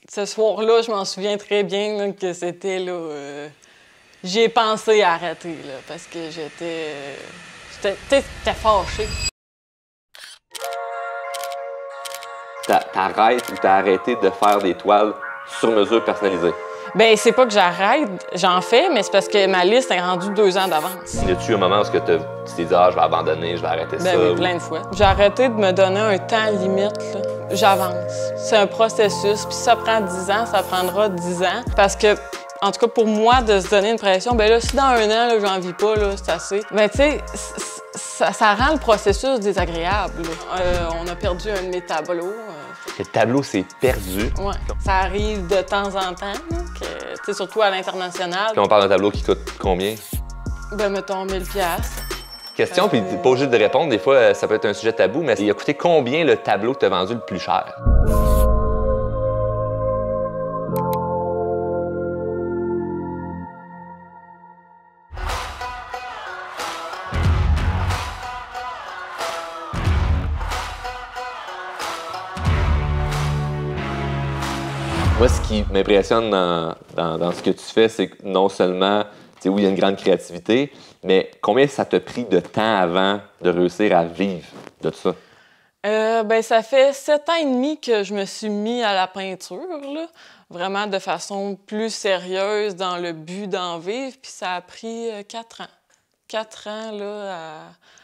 ce soir-là, je m'en souviens très bien là, que c'était là. J'ai pensé à arrêter là, parce que j'étais fâchée. T'arrêtes ou t'as arrêté de faire des toiles sur mesure personnalisées? Bien, c'est pas que j'arrête, j'en fais, mais c'est parce que ma liste est rendue 2 ans d'avance. Y a-tu un moment où tu t'es dit, ah, je vais abandonner, je vais arrêter ça? Oui, plein de fois. J'ai arrêté de me donner un temps limite, là. J'avance. C'est un processus, puis ça prend 10 ans, ça prendra 10 ans. Parce que, en tout cas, pour moi, de se donner une pression, bien là, si dans un an, là, j'en vis pas, là, c'est assez. Bien, tu sais, ça rend le processus désagréable, là. On a perdu un de mes tableaux. Le tableau s'est perdu. Oui, ça arrive de temps en temps, surtout à l'international. Puis on parle d'un tableau qui coûte combien? Ben, mettons 1000 $. Question, puis t'es pas obligé de répondre. Des fois, ça peut être un sujet tabou, mais il a coûté combien le tableau que t'as vendu le plus cher? Moi, ce qui m'impressionne dans ce que tu fais, c'est que non seulement, oui, il y a une grande créativité, mais combien ça t'a pris de temps avant de réussir à vivre de tout ça? Ben, ça fait 7 ans et demi que je me suis mis à la peinture, là, vraiment de façon plus sérieuse dans le but d'en vivre, puis ça a pris 4 ans. 4 ans, là,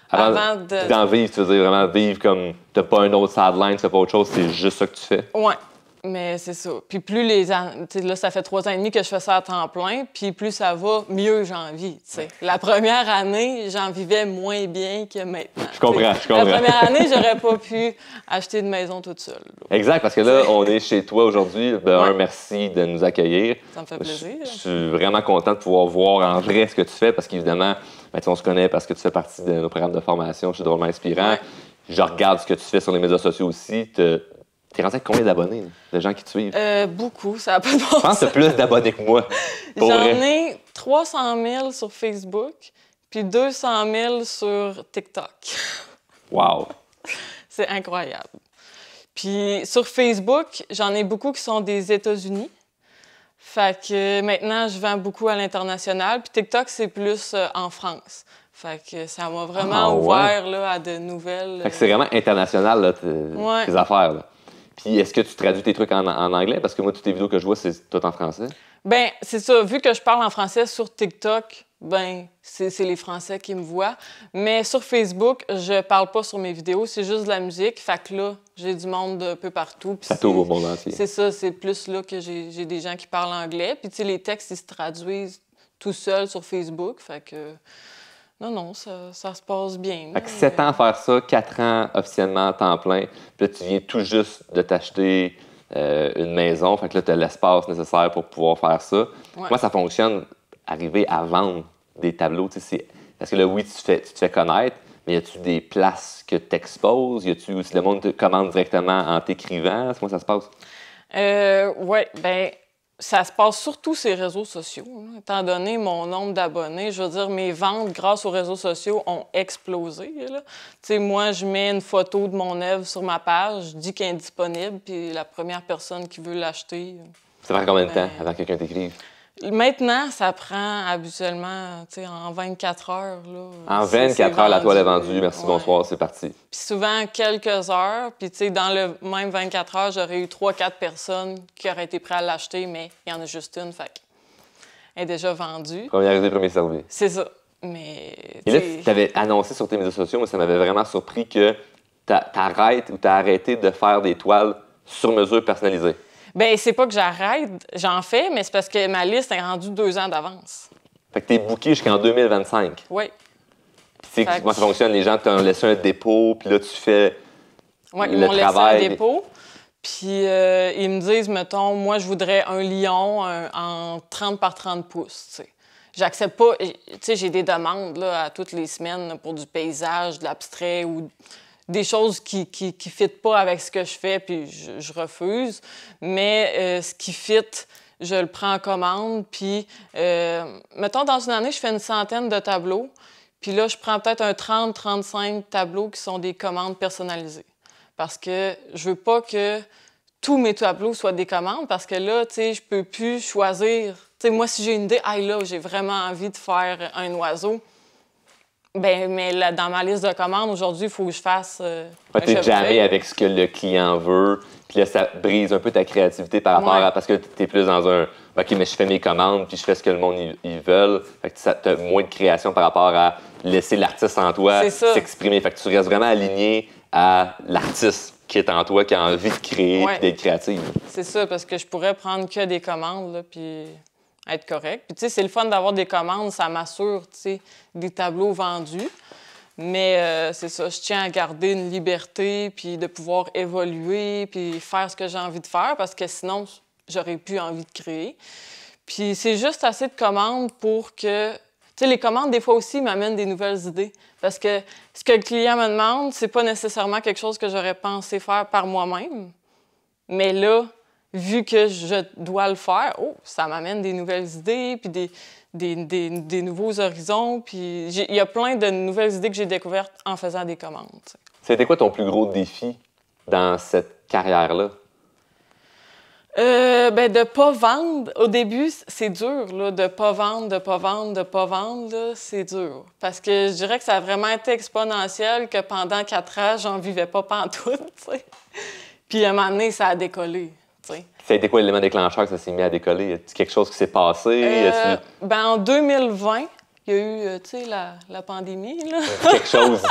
avant de... D'en vivre, tu veux dire vraiment vivre comme t'as pas un autre sideline, t'as pas autre chose, c'est juste ça que tu fais? Ouais. Mais c'est ça. Puis plus les années... Là, ça fait 3 ans et demi que je fais ça à temps plein, puis plus ça va, mieux j'en vis, t'sais. La première année, j'en vivais moins bien que maintenant. Je comprends. La première année, j'aurais pas pu acheter une maison toute seule. Là. Exact, parce que là, on est chez toi aujourd'hui. Ben, merci de nous accueillir. Ça me fait plaisir. Je suis vraiment content de pouvoir voir en vrai ce que tu fais, parce qu'évidemment, on se connaît parce que tu fais partie de nos programmes de formation chez Drôlement Inspirant. Ouais. Je regarde ce que tu fais sur les médias sociaux aussi. T'es rendu avec combien d'abonnés, de gens qui te suivent? Beaucoup, ça n'a pas de bon sens. Je pense que t'as plus d'abonnés que moi. J'en ai 300 000 sur Facebook, puis 200 000 sur TikTok. Wow! C'est incroyable. Puis sur Facebook, j'en ai beaucoup qui sont des États-Unis. Fait que maintenant, je vends beaucoup à l'international. Puis TikTok, c'est plus en France. Fait que ça m'a vraiment ouvert là, à de nouvelles... Fait que c'est vraiment international, là, tes affaires, là. Puis est-ce que tu traduis tes trucs en anglais? Parce que moi, toutes les vidéos que je vois, c'est tout en français. Bien, c'est ça. Vu que je parle en français sur TikTok, ben c'est les Français qui me voient. Mais sur Facebook, je parle pas sur mes vidéos, c'est juste de la musique. Fait que là, j'ai du monde un peu partout. Ça t'ouvre au monde entier. C'est ça, c'est plus là que j'ai des gens qui parlent anglais. Puis tu sais, les textes, ils se traduisent tout seuls sur Facebook. Fait que... Non, ça se passe bien. Fait que 7 ans à faire ça, 4 ans officiellement à temps plein. Puis là, tu viens tout juste de t'acheter une maison. Fait que là, tu as l'espace nécessaire pour pouvoir faire ça. Ouais. Comment ça fonctionne, arriver à vendre des tableaux? Parce que là, oui, tu te fais connaître, mais y a-tu des places que tu exposes? Y a-tu aussi le monde te commande directement en t'écrivant? Comment ça se passe? Oui, bien... Ça se passe surtout sur les réseaux sociaux. Hein. Étant donné mon nombre d'abonnés, je veux dire, mes ventes grâce aux réseaux sociaux ont explosé. Là. Moi, je mets une photo de mon œuvre sur ma page, je dis qu'elle est disponible, puis la première personne qui veut l'acheter... Ça prend combien de temps avant que quelqu'un t'écrive? Maintenant, ça prend habituellement en 24 heures. Là, en 24 heures, la toile est vendue. Merci, bonsoir, c'est parti. Puis souvent, quelques heures. Puis dans le même 24 heures, j'aurais eu 3-4 personnes qui auraient été prêtes à l'acheter, mais il y en a juste une, fait elle est déjà vendue. Première idée, premier servi. C'est ça. Mais... Et là, tu avais annoncé sur tes médias sociaux, moi, ça m'avait vraiment surpris que t'arrêtes ou t'as arrêté de faire des toiles sur mesure personnalisées. Bien, c'est pas que j'arrête, j'en fais, mais c'est parce que ma liste est rendue 2 ans d'avance. Fait que t'es booké jusqu'en 2025. Oui. Tu sais comment ça fonctionne? Les gens t'ont laissé un dépôt, puis là, tu fais le travail. Oui, ils m'ont laissé un dépôt. Puis ils me disent, mettons, moi, je voudrais un lion en 30 par 30 pouces, tu sais. J'accepte pas... Tu sais, j'ai des demandes là, à toutes les semaines là, pour du paysage, de l'abstrait ou... des choses qui fitent pas avec ce que je fais, puis je refuse. Mais ce qui fit, je le prends en commande. Puis, mettons, dans une année, je fais une centaine de tableaux. Puis là, je prends peut-être un 30-35 tableaux qui sont des commandes personnalisées. Parce que je veux pas que tous mes tableaux soient des commandes parce que là, tu sais, je peux plus choisir. Tu sais, moi, si j'ai une idée, là, j'ai vraiment envie de faire un oiseau, ben mais là, dans ma liste de commandes, aujourd'hui, il faut que je fasse un t'es jamais avec ce que le client veut, puis là, ça brise un peu ta créativité par rapport à... Parce que t'es plus dans un... OK, mais je fais mes commandes, puis je fais ce que le monde ils veulent. Fait que t'as moins de création par rapport à laisser l'artiste en toi s'exprimer. Fait que tu restes vraiment aligné à l'artiste qui est en toi, qui a envie de créer et d'être créative. C'est ça, parce que je pourrais prendre que des commandes, là, puis être correct. Puis, tu sais, c'est le fun d'avoir des commandes, ça m'assure, tu sais, des tableaux vendus. Mais c'est ça, je tiens à garder une liberté, puis de pouvoir évoluer, puis faire ce que j'ai envie de faire, parce que sinon, j'aurais plus envie de créer. Puis c'est juste assez de commandes pour que... Tu sais, les commandes, des fois aussi, m'amènent des nouvelles idées. Parce que ce que le client me demande, c'est pas nécessairement quelque chose que j'aurais pensé faire par moi-même. Mais là, vu que je dois le faire, ça m'amène des nouvelles idées, puis des nouveaux horizons. Puis il y a plein de nouvelles idées que j'ai découvertes en faisant des commandes. T'sais. C'était quoi ton plus gros défi dans cette carrière-là? De ne pas vendre. Au début, c'est dur, là, de ne pas vendre, là, c'est dur. Parce que je dirais que ça a vraiment été exponentiel, que pendant 4 ans, j'en vivais pas pantoute, tu sais. Puis à un moment donné, ça a décollé, tu sais. Ça a été quoi l'élément déclencheur que ça s'est mis à décoller? Y a-t-il quelque chose qui s'est passé? En 2020, il y a eu, tu sais, la pandémie, là. Quelque chose.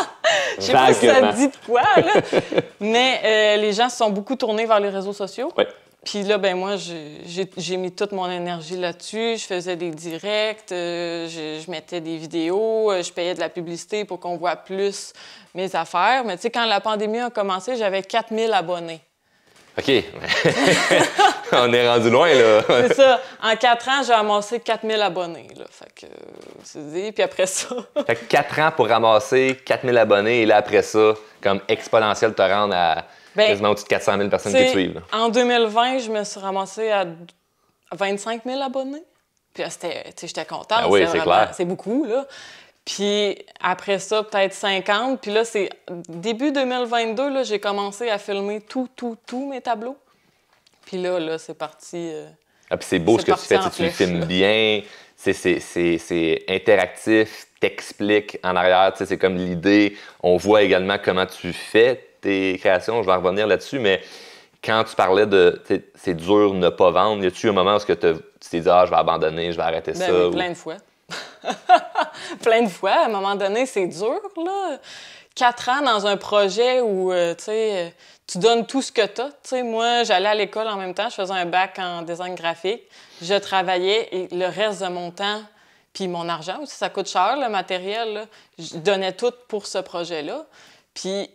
Je sais pas si ça dit de quoi, là. Mais les gens se sont beaucoup tournés vers les réseaux sociaux. Oui. Puis là, ben moi, j'ai mis toute mon énergie là-dessus. Je faisais des directs, je mettais des vidéos, je payais de la publicité pour qu'on voit plus mes affaires. Mais tu sais, quand la pandémie a commencé, j'avais 4000 abonnés. OK. On est rendu loin, là. C'est ça. En 4 ans, j'ai amassé 4000 abonnés, là. Fait que, c'est dit. Puis après ça... Fait que 4 ans pour ramasser 4000 abonnés. Et là, après ça, comme exponentiel, te rendre à... quasiment au-dessus de 400 000 personnes qui te suivent. Là. En 2020, je me suis ramassée à 25 000 abonnés. Puis j'étais contente. Ah oui, c'est clair. C'est beaucoup, là. Puis après ça, peut-être 50. Puis là, c'est début 2022, là, j'ai commencé à filmer tous mes tableaux. Puis là, c'est parti. Puis c'est beau ce que tu fais. Tu le filmes bien. C'est interactif. T'expliques en arrière. C'est comme l'idée. On voit également comment tu fais tes créations, je vais revenir là-dessus, mais quand tu parlais de c'est dur de ne pas vendre, y a-tu un moment où tu t'es dit je vais abandonner, je vais arrêter ça? Oui, plein de fois. Plein de fois. À un moment donné, c'est dur, là. 4 ans dans un projet où tu donnes tout ce que tu as. Moi, j'allais à l'école en même temps, je faisais un bac en design graphique, je travaillais et le reste de mon temps, puis mon argent aussi, ça coûte cher, le matériel, là, je donnais tout pour ce projet-là. Puis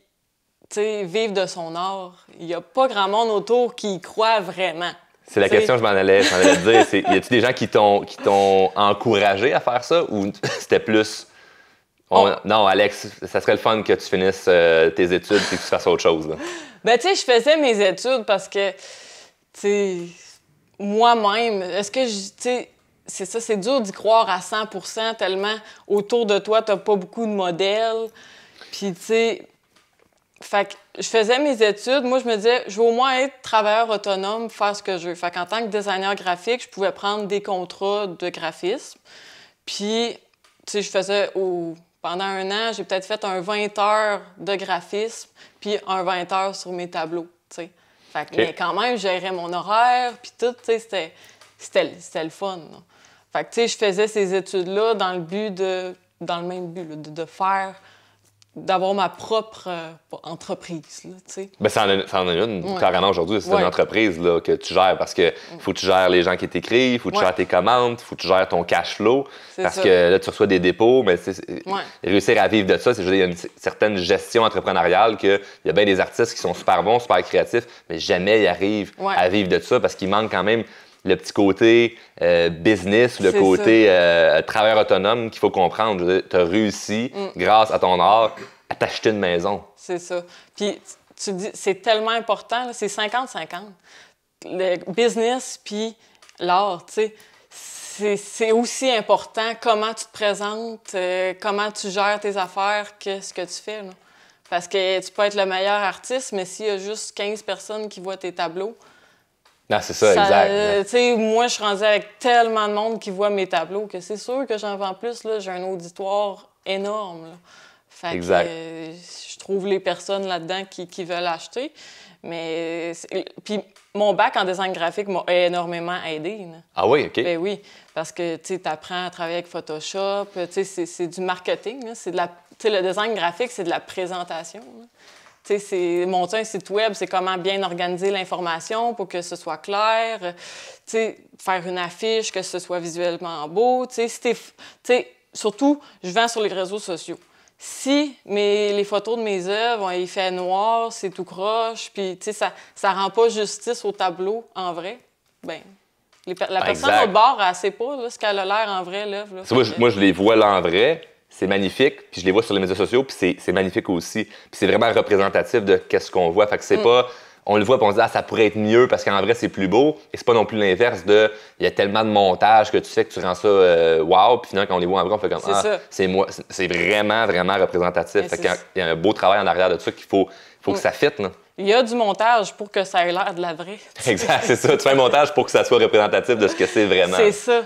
vivre de son art. Il n'y a pas grand monde autour qui y croit vraiment. C'est la question que je m'en allais te dire. Y a-t-il des gens qui t'ont encouragé à faire ça ou c'était plus... Non, Alex, ça serait le fun que tu finisses tes études et que tu fasses autre chose. Là. Ben, tu sais, je faisais mes études parce que, moi-même, est-ce que, c'est ça, c'est dur d'y croire à 100% tellement autour de toi, tu n'as pas beaucoup de modèles. Puis, tu sais... Fait que je faisais mes études. Moi, je me disais, je veux au moins être travailleur autonome, faire ce que je veux. Fait qu'en tant que designer graphique, je pouvais prendre des contrats de graphisme. Puis, tu sais, je faisais pendant 1 an, j'ai peut-être fait un 20 heures de graphisme, puis un 20 heures sur mes tableaux, tu sais. Fait que, mais quand même, je gérais mon horaire, puis tout, tu sais, c'était le fun, là. Fait que, tu sais, je faisais ces études-là dans le même but, là, de faire... d'avoir ma propre entreprise, là, tu sais. Ben, ça en a une, carrément, aujourd'hui. C'est une entreprise là, que tu gères parce que faut que tu gères les gens qui t'écrivent, il faut que tu gères tes commandes, il faut que tu gères ton cash flow. Parce que là, tu reçois des dépôts, mais réussir à vivre de ça, il y a une certaine gestion entrepreneuriale qu'il y a bien des artistes qui sont super bons, super créatifs, mais jamais ils arrivent à vivre de ça parce qu'il manque quand même le petit côté business, le côté travailleur autonome qu'il faut comprendre. Tu as réussi, grâce à ton art, à t'acheter une maison. C'est ça. Puis tu dis, c'est tellement important, là, c'est 50-50. Le business puis l'art, tu sais, c'est aussi important comment tu te présentes, comment tu gères tes affaires que ce que tu fais, là. Parce que tu peux être le meilleur artiste, mais s'il y a juste 15 personnes qui voient tes tableaux... Non, c'est ça, exact. Tu sais, moi, je suis rendue avec tellement de monde qui voit mes tableaux que c'est sûr que j'en vends plus. Là, j'ai un auditoire énorme. Là. Fait exact. que je trouve les personnes là-dedans qui veulent acheter. Mais... Puis mon bac en design graphique m'a énormément aidé. Là. Ah oui, OK. Ben oui, parce que tu apprends à travailler avec Photoshop. C'est du marketing. C'est de la... le design graphique, c'est de la présentation. Là. C'est monter un site web, c'est comment bien organiser l'information pour que ce soit clair. Faire une affiche, que ce soit visuellement beau. Surtout, je vends sur les réseaux sociaux. Si les photos de mes œuvres ont effet noir, c'est tout croche, puis ça rend pas justice au tableau en vrai, ben la personne au bord, elle sait pas là, ce qu'elle a l'air en vrai, l'œuvre. Moi, je les vois là en vrai. C'est magnifique, puis je les vois sur les médias sociaux, puis c'est magnifique aussi. Puis c'est vraiment représentatif de qu'est-ce qu'on voit. Fait que c'est pas... On le voit, puis on se dit « Ah, ça pourrait être mieux parce qu'en vrai, c'est plus beau. » Et c'est pas non plus l'inverse de « Il y a tellement de montage que tu fais que tu rends ça wow. » Puis finalement, quand on les voit en vrai, on fait comme « Ah, c'est moi. » C'est vraiment, vraiment représentatif. Fait qu'il y a un beau travail en arrière de ça qu'il faut que ça fitte. Là. Il y a du montage pour que ça ait l'air de la vraie. Exact, c'est ça. Tu fais un montage pour que ça soit représentatif de ce que c'est vraiment. C'est ça.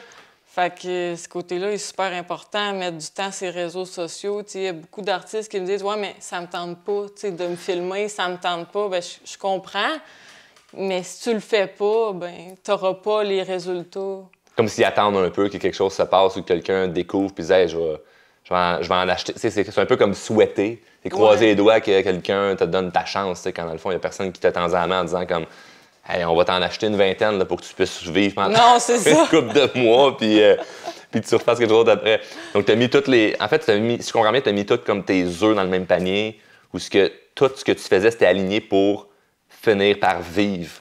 Fait que ce côté-là est super important, mettre du temps sur les réseaux sociaux. Il y a beaucoup d'artistes qui me disent « Ouais, mais ça me tente pas de me filmer, ça me tente pas. » Bien, je comprends, mais si tu le fais pas, ben tu n'auras pas les résultats. Comme s'ils attendent un peu que quelque chose se passe ou que quelqu'un découvre puis disait hey, « je vais en acheter. » C'est un peu comme souhaiter. C'est croiser les doigts que quelqu'un te donne ta chance quand dans le fond, il n'y a personne qui te tend la main en disant comme hey, on va t'en acheter une vingtaine là, pour que tu puisses vivre pendant une couple de mois, puis tu refasses quelque chose après. Donc, tu as mis toutes les... En fait, si je comprends bien, tu as mis toutes comme tes œufs dans le même panier, où tout ce que tu faisais, c'était aligné pour finir par vivre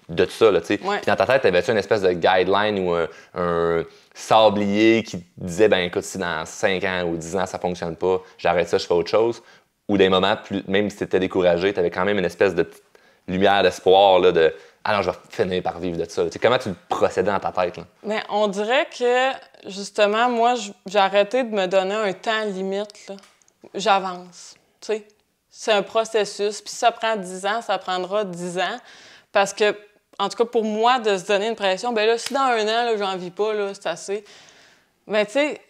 de ça. Là, puis dans ta tête, t'avais-tu une espèce de guideline ou un sablier qui te disait, ben écoute, si dans 5 ans ou 10 ans, ça fonctionne pas, j'arrête ça, je fais autre chose? Ou des moments, même si tu étais découragé, tu avais quand même une espèce de petite lumière d'espoir là, de « Ah non, je vais finir par vivre de ça. » Comment tu procédais dans ta tête? Là? Bien, on dirait que, justement, moi, j'ai arrêté de me donner un temps limite. J'avance. C'est un processus. Puis si ça prend 10 ans, ça prendra 10 ans. Parce que, en tout cas, pour moi, de se donner une pression, bien là, si dans 1 an, là, j'en vis pas, là, c'est assez. Mais tu sais,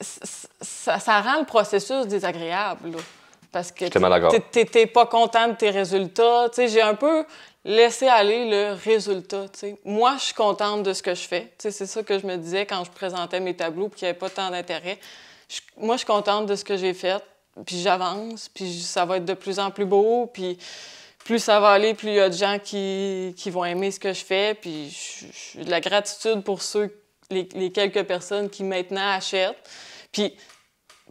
ça rend le processus désagréable, là. Parce que t'es pas content de tes résultats. J'ai un peu laissé aller le résultat. Moi, je suis contente de ce que je fais. C'est ça que je me disais quand je présentais mes tableaux et qu'il n'y avait pas tant d'intérêt. Moi, je suis contente de ce que j'ai fait, puis j'avance, puis ça va être de plus en plus beau, puis plus ça va aller, plus il y a de gens qui vont aimer ce que je fais, puis j'ai de la gratitude pour les quelques personnes qui maintenant achètent. Puis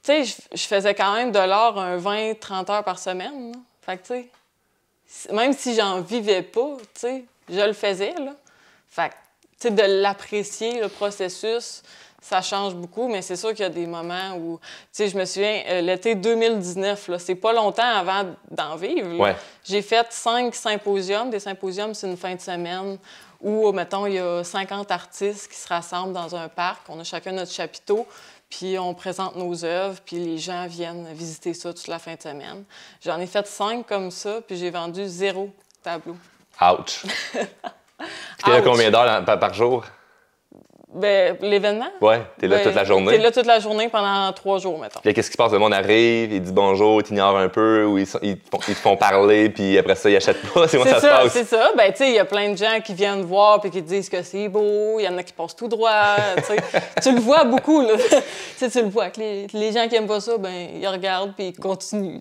tu sais, je faisais quand même de l'art un 20-30 heures par semaine. Là. Fait que, tu sais, même si j'en vivais pas, tu sais, je le faisais, là. Fait que, tu sais, de l'apprécier, le processus, ça change beaucoup, mais c'est sûr qu'il y a des moments où, tu sais, je me souviens, l'été 2019, là, c'est pas longtemps avant d'en vivre. Ouais. J'ai fait 5 symposiums. Des symposiums, c'est une fin de semaine où, mettons, il y a 50 artistes qui se rassemblent dans un parc. On a chacun notre chapiteau. Puis on présente nos œuvres, puis les gens viennent visiter ça toute la fin de semaine. J'en ai fait 5 comme ça, puis j'ai vendu 0 tableau. Ouch! Tu es là combien d'heures par jour? Bien, l'événement? Oui, tu es là toute la journée. Tu es là toute la journée pendant 3 jours, mettons. Puis qu'est-ce qui se passe? Le monde arrive, il dit bonjour, il t'ignore un peu, ou ils te font parler, puis après ça, ils achètent pas. C'est comment ça se passe? C'est ça. Ben, tu sais, il y a plein de gens qui viennent voir puis qui te disent que c'est beau. Il y en a qui passent tout droit. Tu le vois beaucoup, là. Tu le vois que les gens qui aiment pas ça, ben ils regardent puis ils continuent.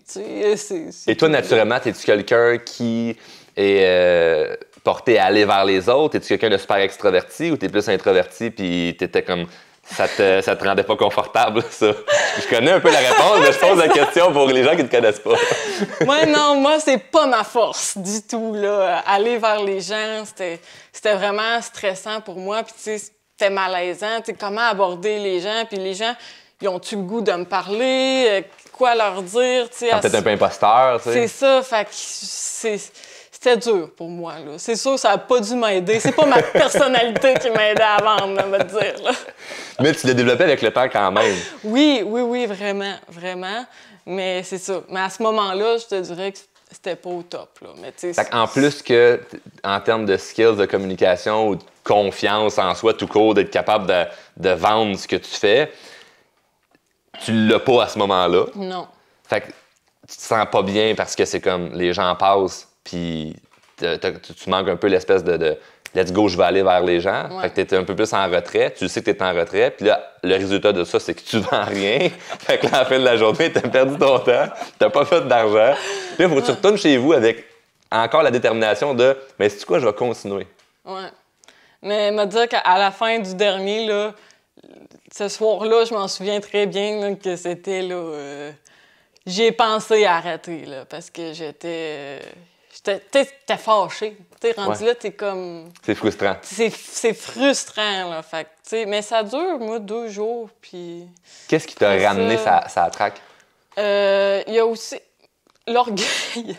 Et toi, naturellement, es-tu quelqu'un qui est porté à aller vers les autres? Es-tu quelqu'un de super extraverti ou t'es plus introverti puis t'étais comme... Ça te rendait pas confortable, ça? Je connais un peu la réponse, mais je pose la question pour les gens qui ne te connaissent pas. Moi, c'est pas ma force du tout, là. Aller vers les gens, c'était vraiment stressant pour moi. Puis, tu sais, c'était malaisant. Tu sais, comment aborder les gens? Puis les gens, ils ont-tu le goût de me parler? Quoi leur dire? Tu sais, peut-être un peu imposteur, tu sais. C'est ça, fait que c'était dur pour moi, là. C'est sûr, ça n'a pas dû m'aider. C'est pas ma personnalité qui m'aidait à vendre, on va te dire, là. Mais tu l'as développé avec le temps quand même. Oui, vraiment, vraiment. Mais c'est ça. Mais à ce moment-là, je te dirais que c'était pas au top, là. Mais en plus que, en termes de skills de communication ou de confiance en soi, tout court, d'être capable de vendre ce que tu fais, tu l'as pas à ce moment-là. Non. Fait que tu te sens pas bien parce que c'est comme les gens passent, puis tu manques un peu l'espèce de let's go, je vais aller vers les gens. Ouais. Fait que t'es un peu plus en retrait. Tu sais que t'es en retrait. Puis là, le résultat de ça, c'est que tu vends rien. Fait que là, à la fin de la journée, t'as perdu ton temps. T'as pas fait d'argent. Puis là, il faut que tu retournes chez vous avec encore la détermination de « Mais c'est quoi, je vais continuer. » Ouais. Mais me dire qu'à la fin du dernier, là, ce soir-là, je m'en souviens très bien là, que c'était là. J'ai pensé à arrêter là, parce que j'étais fâchée. T'sais, rendu là, t'es comme. C'est frustrant. C'est frustrant, là. Fait que, mais ça dure, moi, 2 jours. Puis. Qu'est-ce qui t'a ramené sa traque? Il y a aussi l'orgueil.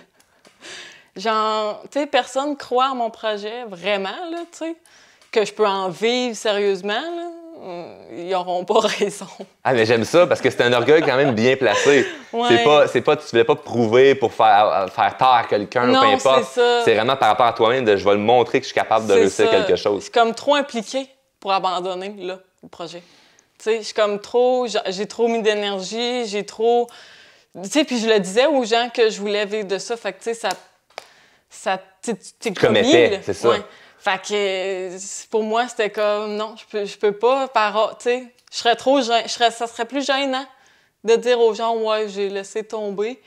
Genre, tu sais, personne croit à mon projet, vraiment, là, tu sais. Que je peux en vivre sérieusement, là. Ils n'auront pas raison. Ah, mais j'aime ça parce que c'est un orgueil quand même bien placé. Ouais. Tu voulais pas prouver pour faire tort à quelqu'un ou peu importe. C'est vraiment par rapport à toi-même de je vais le montrer que je suis capable de réussir quelque chose. Je suis comme trop impliquée pour abandonner, là, le projet. Tu sais, je suis comme trop. J'ai trop mis d'énergie, j'ai trop. Tu sais, puis je le disais aux gens que je voulais vivre de ça. Fait que, tu sais, t'es commettais, c'est ça. Ouais. Fait que pour moi, c'était comme non, je peux pas, tu sais, ça serait plus gênant de dire aux gens ouais, j'ai laissé tomber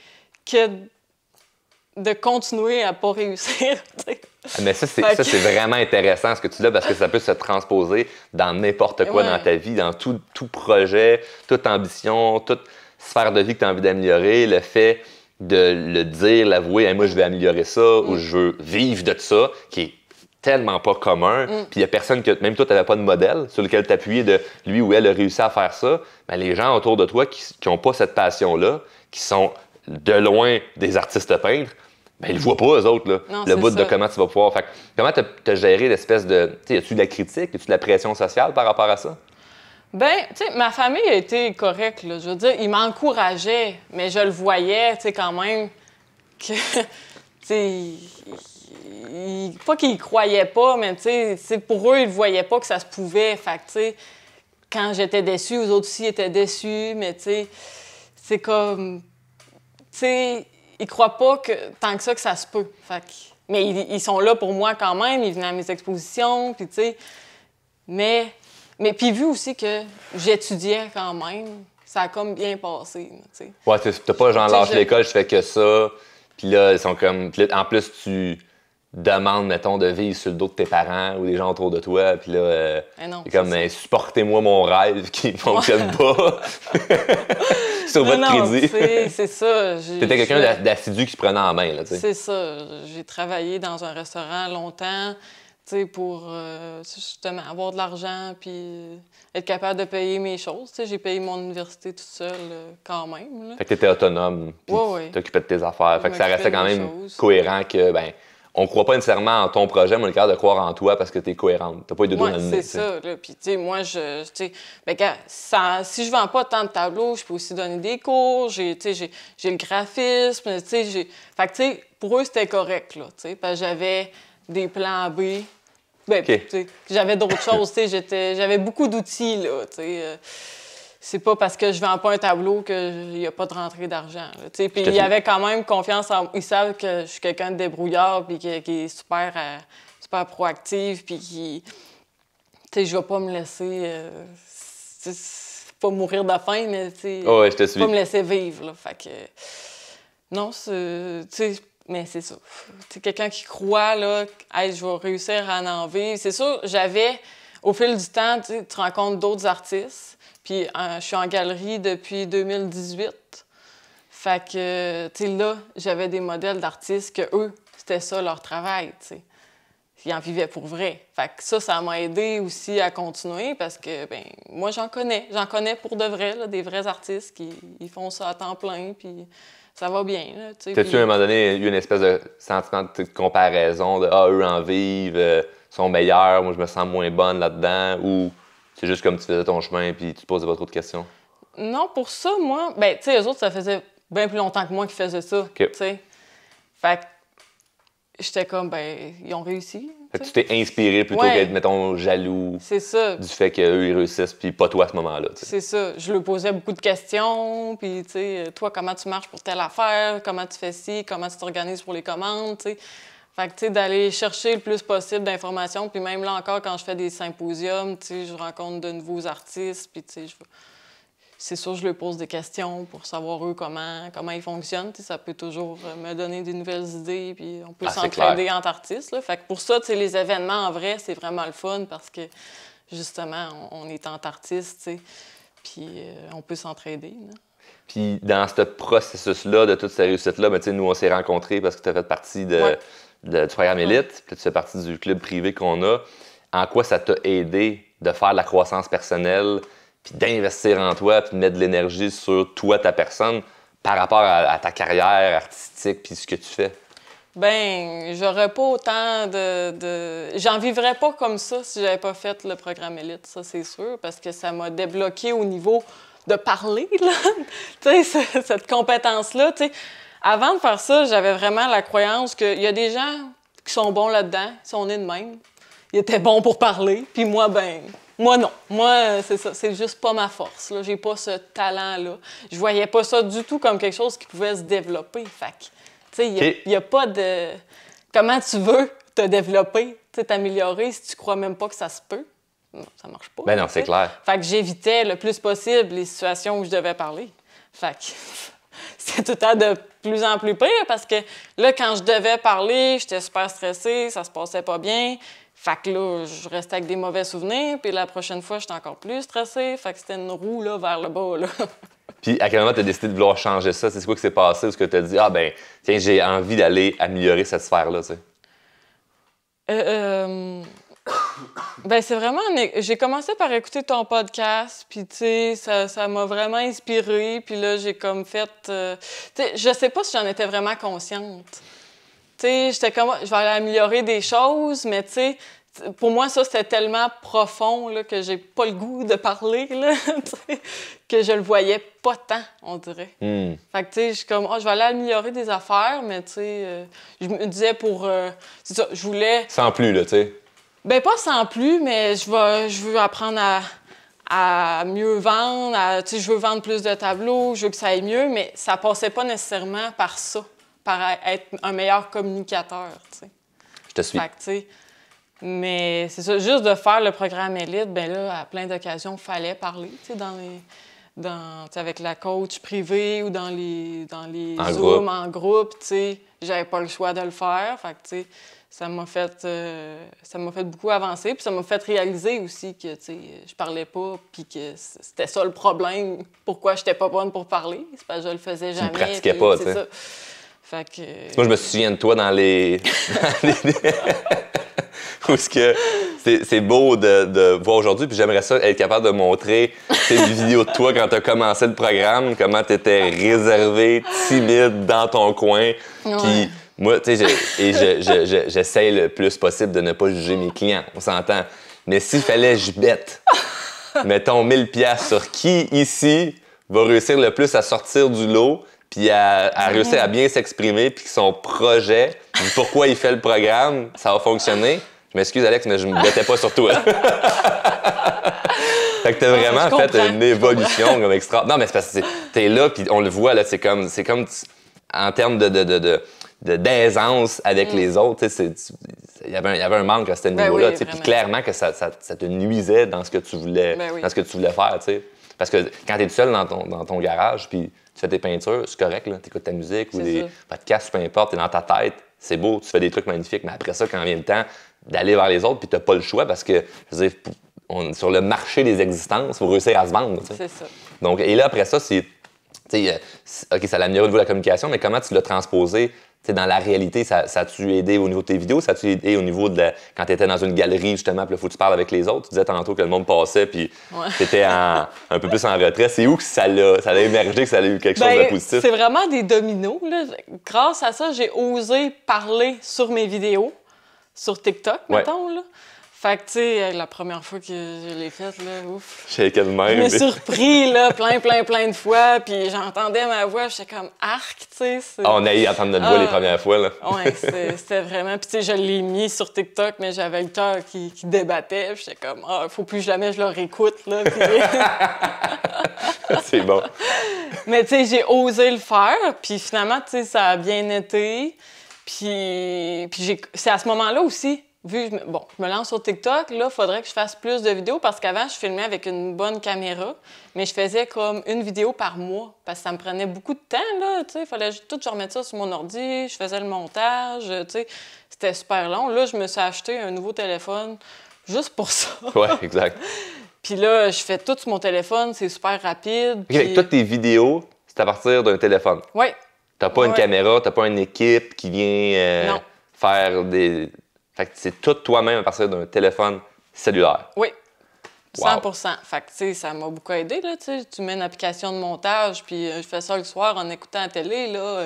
que de continuer à pas réussir. T'sais. Mais ça, c'est vraiment intéressant ce que tu dis parce que ça peut se transposer dans n'importe quoi dans ta vie, dans tout projet, toute ambition, toute sphère de vie que tu as envie d'améliorer, le fait de le dire, l'avouer, hey, moi je vais améliorer ça ou je veux vivre de ça, qui est tellement pas commun, puis il y a personne que, même toi, tu n'avais pas de modèle sur lequel t'appuyer de lui ou elle a réussi à faire ça, mais les gens autour de toi qui n'ont pas cette passion-là, qui sont de loin des artistes peintres, ben ils le voient pas, eux autres, là, non, le bout ça. de comment tu vas pouvoir. Fait, comment tu as géré l'espèce de. Tu sais, y a-tu de la critique, y a-tu de la pression sociale par rapport à ça? Ben, tu sais, ma famille a été correcte, là. Je veux dire, ils m'encourageaient, mais je le voyais, tu sais, quand même, que. Tu sais, pas qu'ils y croyaient pas, mais tu sais, pour eux, ils voyaient pas que ça se pouvait. Fait que, tu sais, quand j'étais déçue, eux autres aussi étaient déçus, mais tu sais, c'est comme. Tu sais, ils croient pas que tant que ça se peut. Fait que, mais ils sont là pour moi quand même, ils venaient à mes expositions, puis tu sais. Mais puis vu aussi que j'étudiais quand même, ça a comme bien passé, tu sais. Ouais, t'as pas genre lâché l'école, je fais que ça, puis là, ils sont comme. Pis là, en plus, tu demandes, mettons, de vivre sur le dos de tes parents ou des gens autour de toi, puis là, c'est comme, supportez-moi mon rêve qui ne fonctionne pas sur votre crédit. C'est ça. T'étais quelqu'un d'assidu qui se prenait en main, là, tu sais. C'est ça. J'ai travaillé dans un restaurant longtemps, tu sais, pour justement avoir de l'argent puis être capable de payer mes choses. Tu sais, j'ai payé mon université toute seule quand même, là. Fait que t'étais autonome, puis t'occupais de tes affaires. Fait que ça restait quand même cohérent que, ben, on croit pas nécessairement en ton projet, mais on est capable de croire en toi parce que t'es cohérente. T'as pas eu de doigt dans le nez. C'est ça, là. Puis, tu sais, moi, si je vends pas tant de tableaux, je peux aussi donner des cours. J'ai le graphisme, tu sais, Fait que, tu sais, pour eux, c'était correct, là, tu sais, parce que j'avais des plans B. Ben, tu sais, j'avais d'autres choses, tu sais, j'avais beaucoup d'outils, là, tu sais. C'est pas parce que je vends pas un tableau qu'il n'y a pas de rentrée d'argent. Puis il y avait quand même confiance en moi. Ils savent que je suis quelqu'un de débrouillard puis qui est super proactif puis qui... Tu sais, je vais pas me laisser... pas mourir de faim, mais tu sais... je te suis. Pas me laisser vivre, là. Fait que... Non, c'est... Tu sais, mais c'est ça. Tu quelqu'un qui croit, là, hey, je vais réussir à en vivre. C'est sûr, au fil du temps, tu rencontres d'autres artistes. Puis je suis en galerie depuis 2018. Fait que, tu sais, là, j'avais des modèles d'artistes que eux, c'était ça leur travail, tu sais. Ils en vivaient pour vrai. Fait que ça m'a aidé aussi à continuer parce que, ben moi, j'en connais. J'en connais pour de vrai, là, des vrais artistes qui ils font ça à temps plein, puis ça va bien, là, tu sais. T'as-tu, à un moment donné, eu une espèce de sentiment de comparaison, de « Ah, eux en vivent, sont meilleurs, moi, je me sens moins bonne là-dedans » ou... C'est juste comme tu faisais ton chemin puis tu te posais pas trop de questions? Non, pour ça, moi... Ben, tu sais, eux autres, ça faisait bien plus longtemps que moi qu'ils faisaient ça, tu sais. Fait que j'étais comme, ben, ils ont réussi. Fait que tu t'es inspiré plutôt qu'être, mettons, jaloux du fait qu'eux, ils réussissent, puis pas toi à ce moment-là. T'sais. C'est ça. Je lui posais beaucoup de questions, puis, tu sais, toi, comment tu marches pour telle affaire, comment tu fais ci, comment tu t'organises pour les commandes, tu sais. Fait que, tu sais, d'aller chercher le plus possible d'informations, puis même là encore, quand je fais des symposiums, tu sais, je rencontre de nouveaux artistes, puis, tu sais, c'est sûr, je leur pose des questions pour savoir eux comment ils fonctionnent. T'sais, ça peut toujours me donner des nouvelles idées, puis on peut s'entraider entre artistes. Là. Fait que pour ça, les événements en vrai, c'est vraiment le fun parce que justement, on est entre artistes, puis on peut s'entraider. Puis dans ce processus-là, de toute cette réussite-là, ben, nous, on s'est rencontrés parce que tu as fait partie du programme Élite, puis tu fais partie du club privé qu'on a. En quoi ça t'a aidé de faire de la croissance personnelle, puis d'investir en toi, puis de mettre de l'énergie sur toi, ta personne, par rapport à ta carrière artistique, puis ce que tu fais? Ben, j'aurais pas autant J'en vivrais pas comme ça si j'avais pas fait le programme Élite, ça, c'est sûr, parce que ça m'a débloqué au niveau de parler, là. Tu sais, cette compétence-là, tu sais. Avant de faire ça, j'avais vraiment la croyance qu'il y a des gens qui sont bons là-dedans, ils sont nés de même. Ils étaient bons pour parler, puis moi, moi, non. Moi, c'est ça. C'est juste pas ma force. Là. J'ai pas ce talent-là. Je voyais pas ça du tout comme quelque chose qui pouvait se développer. Fait que, tu sais, il y a pas de... Comment tu veux te développer, t'améliorer si tu crois même pas que ça se peut? Non, ça marche pas. Ben non, c'est clair. Fait que j'évitais le plus possible les situations où je devais parler. Fait que c'est tout le temps de plus en plus pire parce que là, quand je devais parler, j'étais super stressée, ça se passait pas bien. Fait que là, je restais avec des mauvais souvenirs, puis la prochaine fois, j'étais encore plus stressée. Fait que c'était une roue là, vers le bas, là. Puis à quel moment tu as décidé de vouloir changer ça? C'est quoi qui s'est passé? Ou est-ce que tu as dit, ah ben, tiens, j'ai envie d'aller améliorer cette sphère-là, tu sais? Ben c'est vraiment... J'ai commencé par écouter ton podcast, puis tu sais, ça m'a vraiment inspirée. Puis là, j'ai comme fait... tu sais, je sais pas si j'en étais vraiment consciente. Tu sais, j'étais comme, je vais aller améliorer des choses, mais tu sais, pour moi, ça, c'était tellement profond là, que j'ai pas le goût de parler, là, que je le voyais pas tant, on dirait. Fait que, tu sais, je suis comme, je vais aller améliorer des affaires, mais tu sais, je me disais pour... c'est ça, je voulais... Sans plus, là, tu sais. Ben pas sans plus, mais je veux apprendre à mieux vendre, tu sais, je veux vendre plus de tableaux, je veux que ça aille mieux, mais ça passait pas nécessairement par ça, par être un meilleur communicateur, tu sais. Je te suis. Fait que, tu sais, mais c'est ça, juste de faire le programme Élite, ben là, à plein d'occasions, il fallait parler, tu sais, avec la coach privée ou dans les Zooms en groupe, tu sais, j'avais pas le choix de le faire, fait que, tu sais, ça m'a fait beaucoup avancer, puis ça m'a fait réaliser aussi que, tu sais, je parlais pas, puis que c'était ça le problème, pourquoi j'étais pas bonne pour parler, c'est parce que je le faisais jamais. Tu le pratiquais pas, tu sais. Ça. Fait que... Moi, je me souviens de toi dans les... Parce que c'est beau de voir aujourd'hui, puis j'aimerais ça être capable de montrer des vidéos de toi quand tu as commencé le programme, comment tu étais réservé, timide dans ton coin. Puis moi, tu sais, j'essaie le plus possible de ne pas juger mes clients, on s'entend. Mais s'il fallait que je bête, mettons 1000$ sur qui ici va réussir le plus à sortir du lot, puis à réussir à bien s'exprimer, puis que son projet, pourquoi il fait le programme, ça va fonctionner. Je m'excuse, Alex, mais je me bêtais pas sur toi. Fait que t'as vraiment fait une évolution comme extra. Non, mais c'est parce que t'es là, puis on le voit, là, c'est comme en termes d'aisance avec les autres, il y avait un manque à ce niveau-là, puis clairement que ça te nuisait dans ce que tu voulais, dans ce que tu voulais faire, tu sais. Parce que quand t'es tout seul dans ton garage, puis tu fais tes peintures, c'est correct, là, t'écoutes ta musique ou des podcasts, peu importe, t'es dans ta tête, c'est beau, tu fais des trucs magnifiques, mais après ça, quand vient le temps d'aller vers les autres, puis t'as pas le choix parce que, je veux dire, sur le marché des existences, il faut réussir à se vendre. C'est ça. Donc, et là, après ça, c'est, OK, ça l'a amélioré au niveau de la communication, mais comment tu l'as transposé dans la réalité? Ça a-tu aidé au niveau de tes vidéos? Ça a-tu aidé au niveau de quand tu étais dans une galerie, justement, puis il faut que tu parles avec les autres? Tu disais tantôt que le monde passait, puis tu étais un peu plus en retrait. C'est où que ça a émergé, que ça a eu quelque chose de positif? C'est vraiment des dominos, là. Grâce à ça, j'ai osé parler sur mes vidéos, sur TikTok, mettons, là. Fait que, tu sais, la première fois que je l'ai faite, là, ouf. J'ai quel même. Je me suis repris, là, plein de fois, puis j'entendais ma voix, j'étais comme arc, tu sais. On a eu à entendre notre voix les premières fois, là. Ouais, c'était vraiment. Puis, tu sais, je l'ai mis sur TikTok, mais j'avais le cœur qui débattait, puis j'étais comme, faut plus jamais je le réécoute, là. C'est bon. Mais, tu sais, j'ai osé le faire, puis finalement, tu sais, ça a bien été. Puis c'est à ce moment-là aussi. Je me lance sur TikTok, là, il faudrait que je fasse plus de vidéos parce qu'avant, je filmais avec une bonne caméra, mais je faisais comme une vidéo par mois parce que ça me prenait beaucoup de temps, là, tu sais, il fallait tout que je remette ça sur mon ordi, je faisais le montage, tu sais, c'était super long. Là, je me suis acheté un nouveau téléphone juste pour ça. Ouais, exact. Puis là, je fais tout sur mon téléphone, c'est super rapide. Okay, puis... Toutes tes vidéos, c'est à partir d'un téléphone? Oui. T'as pas une caméra, t'as pas une équipe qui vient faire des... Fait que c'est tout toi-même à partir d'un téléphone cellulaire. Oui, 100 wow. Fait que, tu sais, ça m'a beaucoup aidé, là, tu sais. Tu mets une application de montage, puis je fais ça le soir en écoutant la télé, là.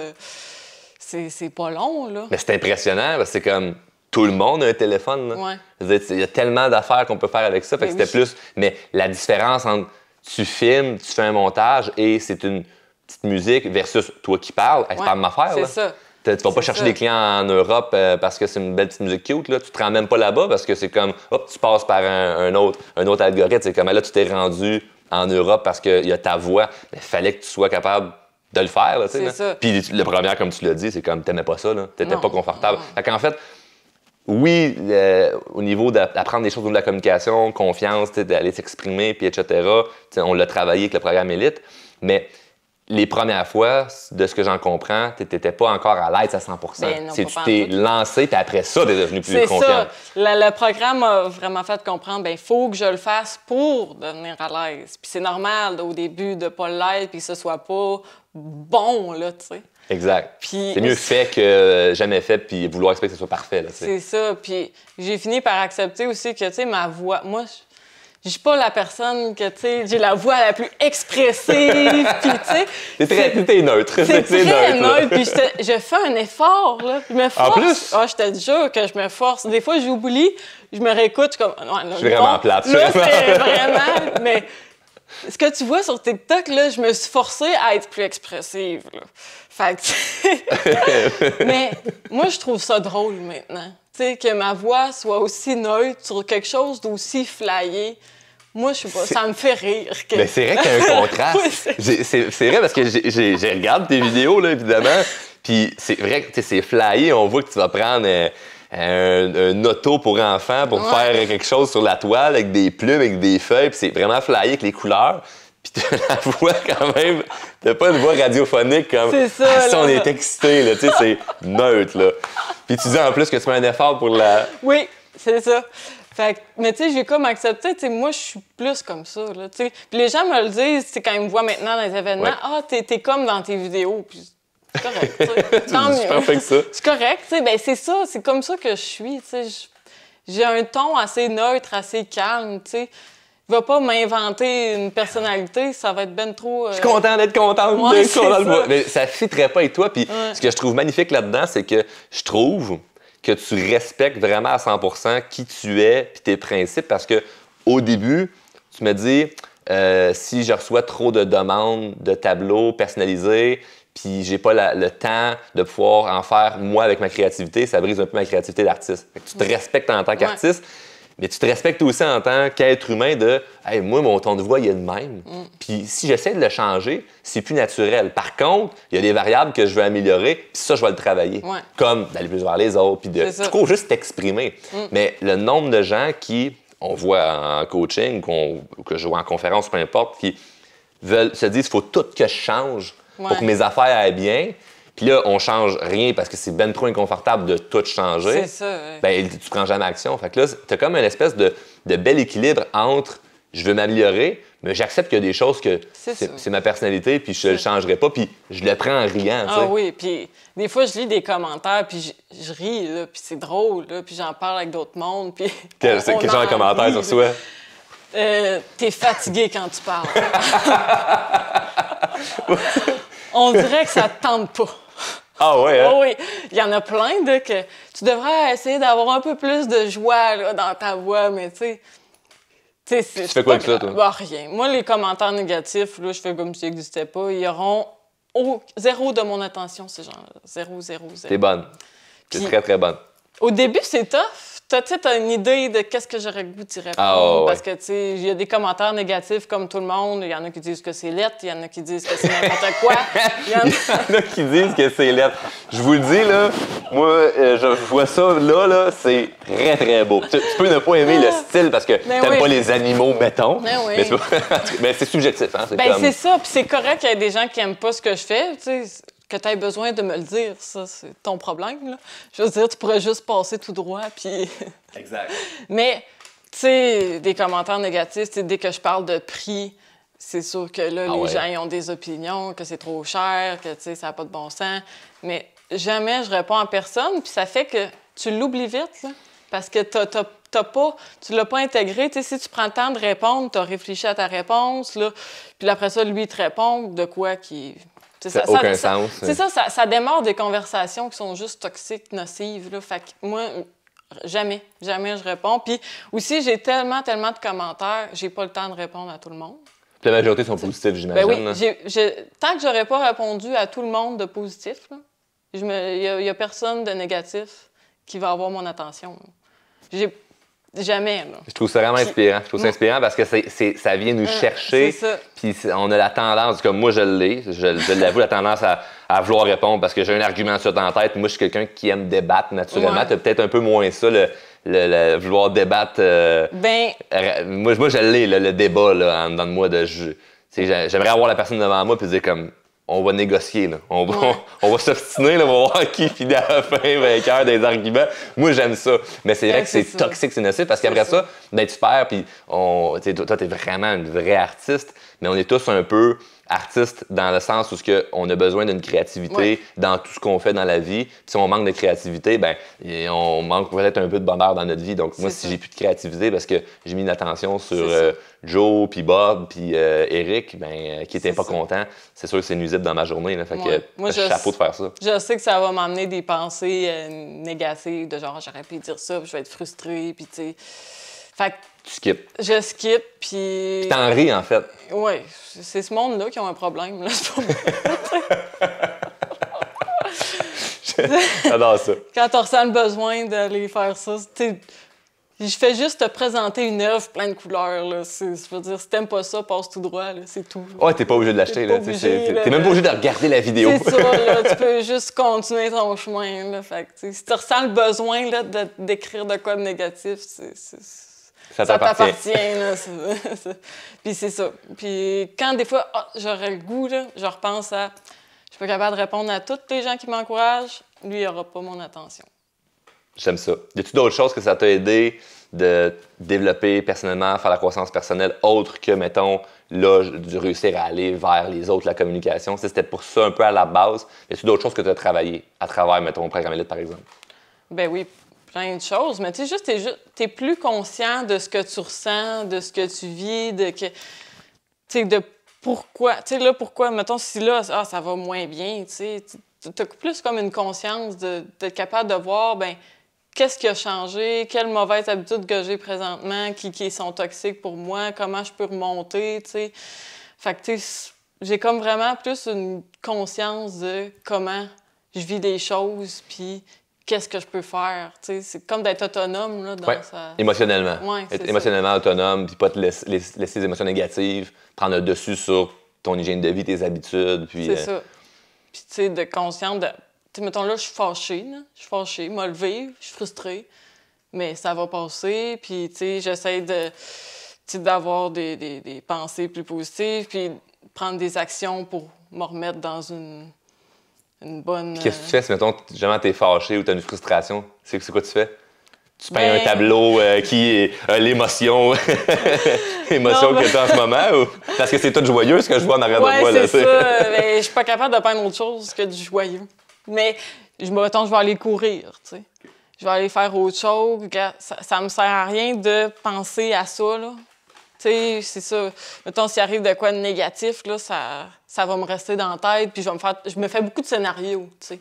C'est pas long, là. Mais c'est impressionnant, parce que c'est comme... Tout le monde a un téléphone, là. Ouais. Il y a tellement d'affaires qu'on peut faire avec ça, fait que c'était plus... Mais la différence entre tu filmes, tu fais un montage et c'est une petite musique versus toi qui parles, c'est pas ma affaire, là. C'est ça. Tu vas pas chercher des clients en Europe parce que c'est une belle petite musique cute, là. Tu te rends même pas là-bas parce que c'est comme, hop, tu passes par un autre algorithme. C'est comme, là, tu t'es rendu en Europe parce qu'il y a ta voix. Mais il fallait que tu sois capable de le faire, là, tu sais. Ça. Puis le premier, comme tu l'as dit, c'est comme, t'aimais pas ça, là. T'étais pas confortable. Fait qu'en fait, oui, au niveau d'apprendre des choses au niveau de la communication, confiance, d'aller s'exprimer, puis etc., on l'a travaillé avec le programme Élite, mais... Les premières fois, de ce que j'en comprends, tu n'étais pas encore à l'aise à 100 Ben non, tu t'es lancé, puis après ça, tu es devenu plus confiant. C'est ça. Le programme m'a vraiment fait comprendre qu'il faut que je le fasse pour devenir à l'aise. Puis c'est normal au début de ne pas l'être, puis que ce soit pas bon, là, tu sais. Exact. C'est mieux fait que jamais fait, puis vouloir espérer que ce soit parfait, là, tu sais. C'est ça. Puis j'ai fini par accepter aussi que, tu sais, ma voix... Moi, je suis pas la personne que, tu sais, j'ai la voix la plus expressive, puis, tu sais... T'es neutre. C'est très neutre, puis je fais un effort, là. Je me force. En plus? Je te jure que je me force. Des fois, j'oublie, je me réécoute, je suis comme... Ouais, là, je suis vraiment plate. Là, c'est vraiment... Mais ce que tu vois sur TikTok, là, je me suis forcée à être plus expressive, là. Fait que, mais moi, je trouve ça drôle, maintenant. Tu sais, que ma voix soit aussi neutre sur quelque chose d'aussi flyé. Moi, je sais pas, ça me fait rire. Mais c'est vrai qu'il y a un contraste. C'est vrai parce que j'ai regardé tes vidéos, là, évidemment. Puis c'est vrai que c'est flyé. On voit que tu vas prendre un auto pour enfants pour faire quelque chose sur la toile avec des plumes, avec des feuilles. Puis c'est vraiment flyé avec les couleurs. Puis tu la voix quand même. T'as pas une voix radiophonique comme. C'est ça. Ça, on est excité, là. Tu sais, c'est neutre, là. Puis tu dis en plus que tu fais un effort pour la. Oui, c'est ça. Fait que, mais tu sais, j'ai comme accepté, tu sais, moi, je suis plus comme ça, là, tu sais. Puis les gens me le disent, c'est quand ils me voient maintenant dans les événements, t'es comme dans tes vidéos. Puis c'est correct, tu sais. Tant mieux. C'est correct, tu sais, ben c'est ça, c'est comme ça que je suis, tu sais. J'ai un ton assez neutre, assez calme, tu sais. Il va pas m'inventer une personnalité, ça va être ben trop... Je suis content d'être contente. Ouais, c'est ça. Mais ça fitterait pas avec toi. Puis ce que je trouve magnifique là-dedans, c'est que je trouve que tu respectes vraiment à 100 % qui tu es puis tes principes. Parce que au début, tu me dis, si je reçois trop de demandes de tableaux personnalisés, puis j'ai pas le temps de pouvoir en faire moi avec ma créativité, ça brise un peu ma créativité d'artiste. Tu te respectes en tant qu'artiste. Mais tu te respectes aussi en tant qu'être humain de « Hey, moi, mon ton de voix, il est le même. Puis si j'essaie de le changer, c'est plus naturel. Par contre, il y a des variables que je veux améliorer, puis ça, je vais le travailler. Comme d'aller plus vers les autres, puis de juste t'exprimer. Mais le nombre de gens qui, on voit en coaching, ou que je vois en conférence, peu importe, qui se disent « Il faut tout que je change pour que mes affaires aillent bien », puis là, on change rien parce que c'est ben trop inconfortable de tout changer. C'est ça, Ben, tu prends jamais action. Fait que là, t'as comme une espèce de bel équilibre entre je veux m'améliorer, mais j'accepte qu'il y a des choses que c'est ma personnalité, puis je le changerai pas, puis je le prends en riant. Ah oui, puis des fois, je lis des commentaires, puis je ris, là, puis c'est drôle, là, puis j'en parle avec d'autres mondes, puis... Quel genre de commentaires sur soi? T'es fatigué quand tu parles. On dirait que ça te tente pas. Ah ouais, hein? Oui, il y en a plein de que tu devrais essayer d'avoir un peu plus de joie là, dans ta voix, mais tu sais... Tu fais quoi avec ça, toi? Bah, rien. Moi, les commentaires négatifs, là, je fais comme s'ils n'existaient pas. Ils auront zéro de mon attention, ces gens-là. Zéro, zéro, zéro. T'es bonne. T'es très, très bonne. Au début, c'est tough. T'as une idée de qu'est-ce que j'aurais le goût d'y répondre. Ah, ouais. Parce que, tu sais, il y a des commentaires négatifs comme tout le monde. Il y en a qui disent que c'est lettre, il y en a qui disent que c'est n'importe quoi. Il y en a qui disent que c'est lettre. Je vous le dis, là, moi, je vois ça, là, c'est très, très beau. Tu peux ne pas aimer le style parce que t'aimes pas les animaux, mettons. Mais c'est subjectif, hein? C'est ça, puis c'est correct qu'il y ait des gens qui aiment pas ce que je fais, tu sais. Que tu aies besoin de me le dire, ça, c'est ton problème, là. Je veux dire, tu pourrais juste passer tout droit, puis... Exact. Mais, tu sais, des commentaires négatifs, dès que je parle de prix, c'est sûr que là, les gens ils ont des opinions, que c'est trop cher, que, tu sais, ça n'a pas de bon sens. Mais jamais je réponds à personne, puis ça fait que tu l'oublies vite, là, parce que tu l'as pas intégré. Tu sais, si tu prends le temps de répondre, tu as réfléchi à ta réponse, là, puis après ça, lui, il te répond de quoi qui... Ça n'a aucun sens. C'est ça démarre des conversations qui sont juste toxiques, nocives. Là. Fait que moi, jamais je réponds. Puis aussi, j'ai tellement de commentaires, j'ai pas le temps de répondre à tout le monde. La majorité sont positifs, j'imagine. Ben oui, tant que j'aurais pas répondu à tout le monde de positif, il y a personne de négatif qui va avoir mon attention. Jamais, là. Je trouve ça vraiment inspirant. Je trouve ça inspirant parce que ça vient nous chercher. C'est ça. Puis on a la tendance, comme moi je l'ai, je l'avoue, la tendance à vouloir répondre parce que j'ai un argument sur dans la tête. Moi, je suis quelqu'un qui aime débattre naturellement. Tu as peut-être un peu moins ça, le vouloir débattre. Moi, je l'ai, le débat là, en dedans de moi. J'aimerais avoir la personne devant moi et dire comme... On va négocier, là. On va s'obstiner, là. On va voir qui finit à la fin vainqueur des arguments. Moi, j'aime ça. Mais c'est vrai que c'est toxique, c'est nocif, parce qu'après ça, tu perds, puis toi, t'es vraiment une vraie artiste, mais on est tous un peu artistes dans le sens où on a besoin d'une créativité dans tout ce qu'on fait dans la vie. Puis si on manque de créativité, on manque peut-être un peu de bonheur dans notre vie. Donc moi, si j'ai plus de créativité parce que j'ai mis l'attention sur Joe, puis Bob, puis Eric, qui n'étaient pas contents, c'est sûr que c'est nuisible dans ma journée. Là. Fait que moi, chapeau de faire ça. Je sais que ça va m'amener des pensées négatives, de genre j'aurais pu dire ça, puis je vais être frustrée, puis tu sais... Fait que tu skippes. Je skip, puis... Puis t'en ris, en fait. Oui, c'est ce monde-là qui a un problème, là, c'est pas J'adore ça. Quand tu ressens le besoin d'aller faire ça, je fais juste te présenter une œuvre pleine de couleurs, là. Je veux dire, si t'aimes pas ça, passe tout droit, là, c'est tout. Ouais, t'es pas obligé de l'acheter, là. T'es même pas obligé de regarder la vidéo. C'est ça, là, tu peux juste continuer ton chemin, là. Fait que, si tu ressens le besoin, là, d'écrire de quoi de négatif, ça t'appartient, là. Puis c'est ça. Puis quand des fois, j'aurais le goût, là, je repense à... Je suis pas capable de répondre à tous les gens qui m'encouragent. Lui, il n'aura pas mon attention. J'aime ça. Y a-t-il d'autres choses que ça t'a aidé de développer personnellement, faire la croissance personnelle, autre que, mettons, là, de réussir à aller vers les autres, la communication? C'était pour ça un peu à la base. Y a-t-il d'autres choses que tu as travaillé à travers, mettons, Programme Élite, par exemple? Ben oui, plein de choses. Mais tu sais, t'es plus conscient de ce que tu ressens, de ce que tu vis, de pourquoi. Tu sais, là, pourquoi, mettons, si là, ça va moins bien, tu sais, t'as plus comme une conscience d'être capable de voir, qu'est-ce qui a changé, quelles mauvaises habitudes que j'ai présentement, qui sont toxiques pour moi, comment je peux remonter, tu sais. Fait que, tu sais, j'ai comme vraiment plus une conscience de comment je vis les choses, puis qu'est-ce que je peux faire, tu sais. C'est comme d'être autonome, là, dans sa... émotionnellement. Ouais, être émotionnellement autonome, puis pas te laisser les émotions négatives, prendre le dessus sur ton hygiène de vie, tes habitudes, puis... C'est ça. Puis, tu sais, de conscience de... Tu sais, mettons, là, je suis fâchée, là. Je suis fâchée, me lever, je suis frustrée. Mais ça va passer, puis, tu sais, j'essaie d'avoir des pensées plus positives, puis prendre des actions pour me remettre dans une bonne... Qu'est-ce que tu fais si, mettons, jamais t'es fâché ou t'as une frustration? C'est quoi tu fais? Tu peins un tableau qui est l'émotion que tu as en ce moment? Ou... Parce que c'est tout joyeux, ce que je vois en arrière de moi. C'est ça. Mais je suis pas capable de peindre autre chose que du joyeux. Mais, mettons, je vais aller courir, tu sais. Je vais aller faire autre chose. Ça me sert à rien de penser à ça, là. Tu sais, c'est ça. Mettons, s'il arrive de quoi de négatif, là, ça va me rester dans la tête, puis je me fais beaucoup de scénarios, tu sais.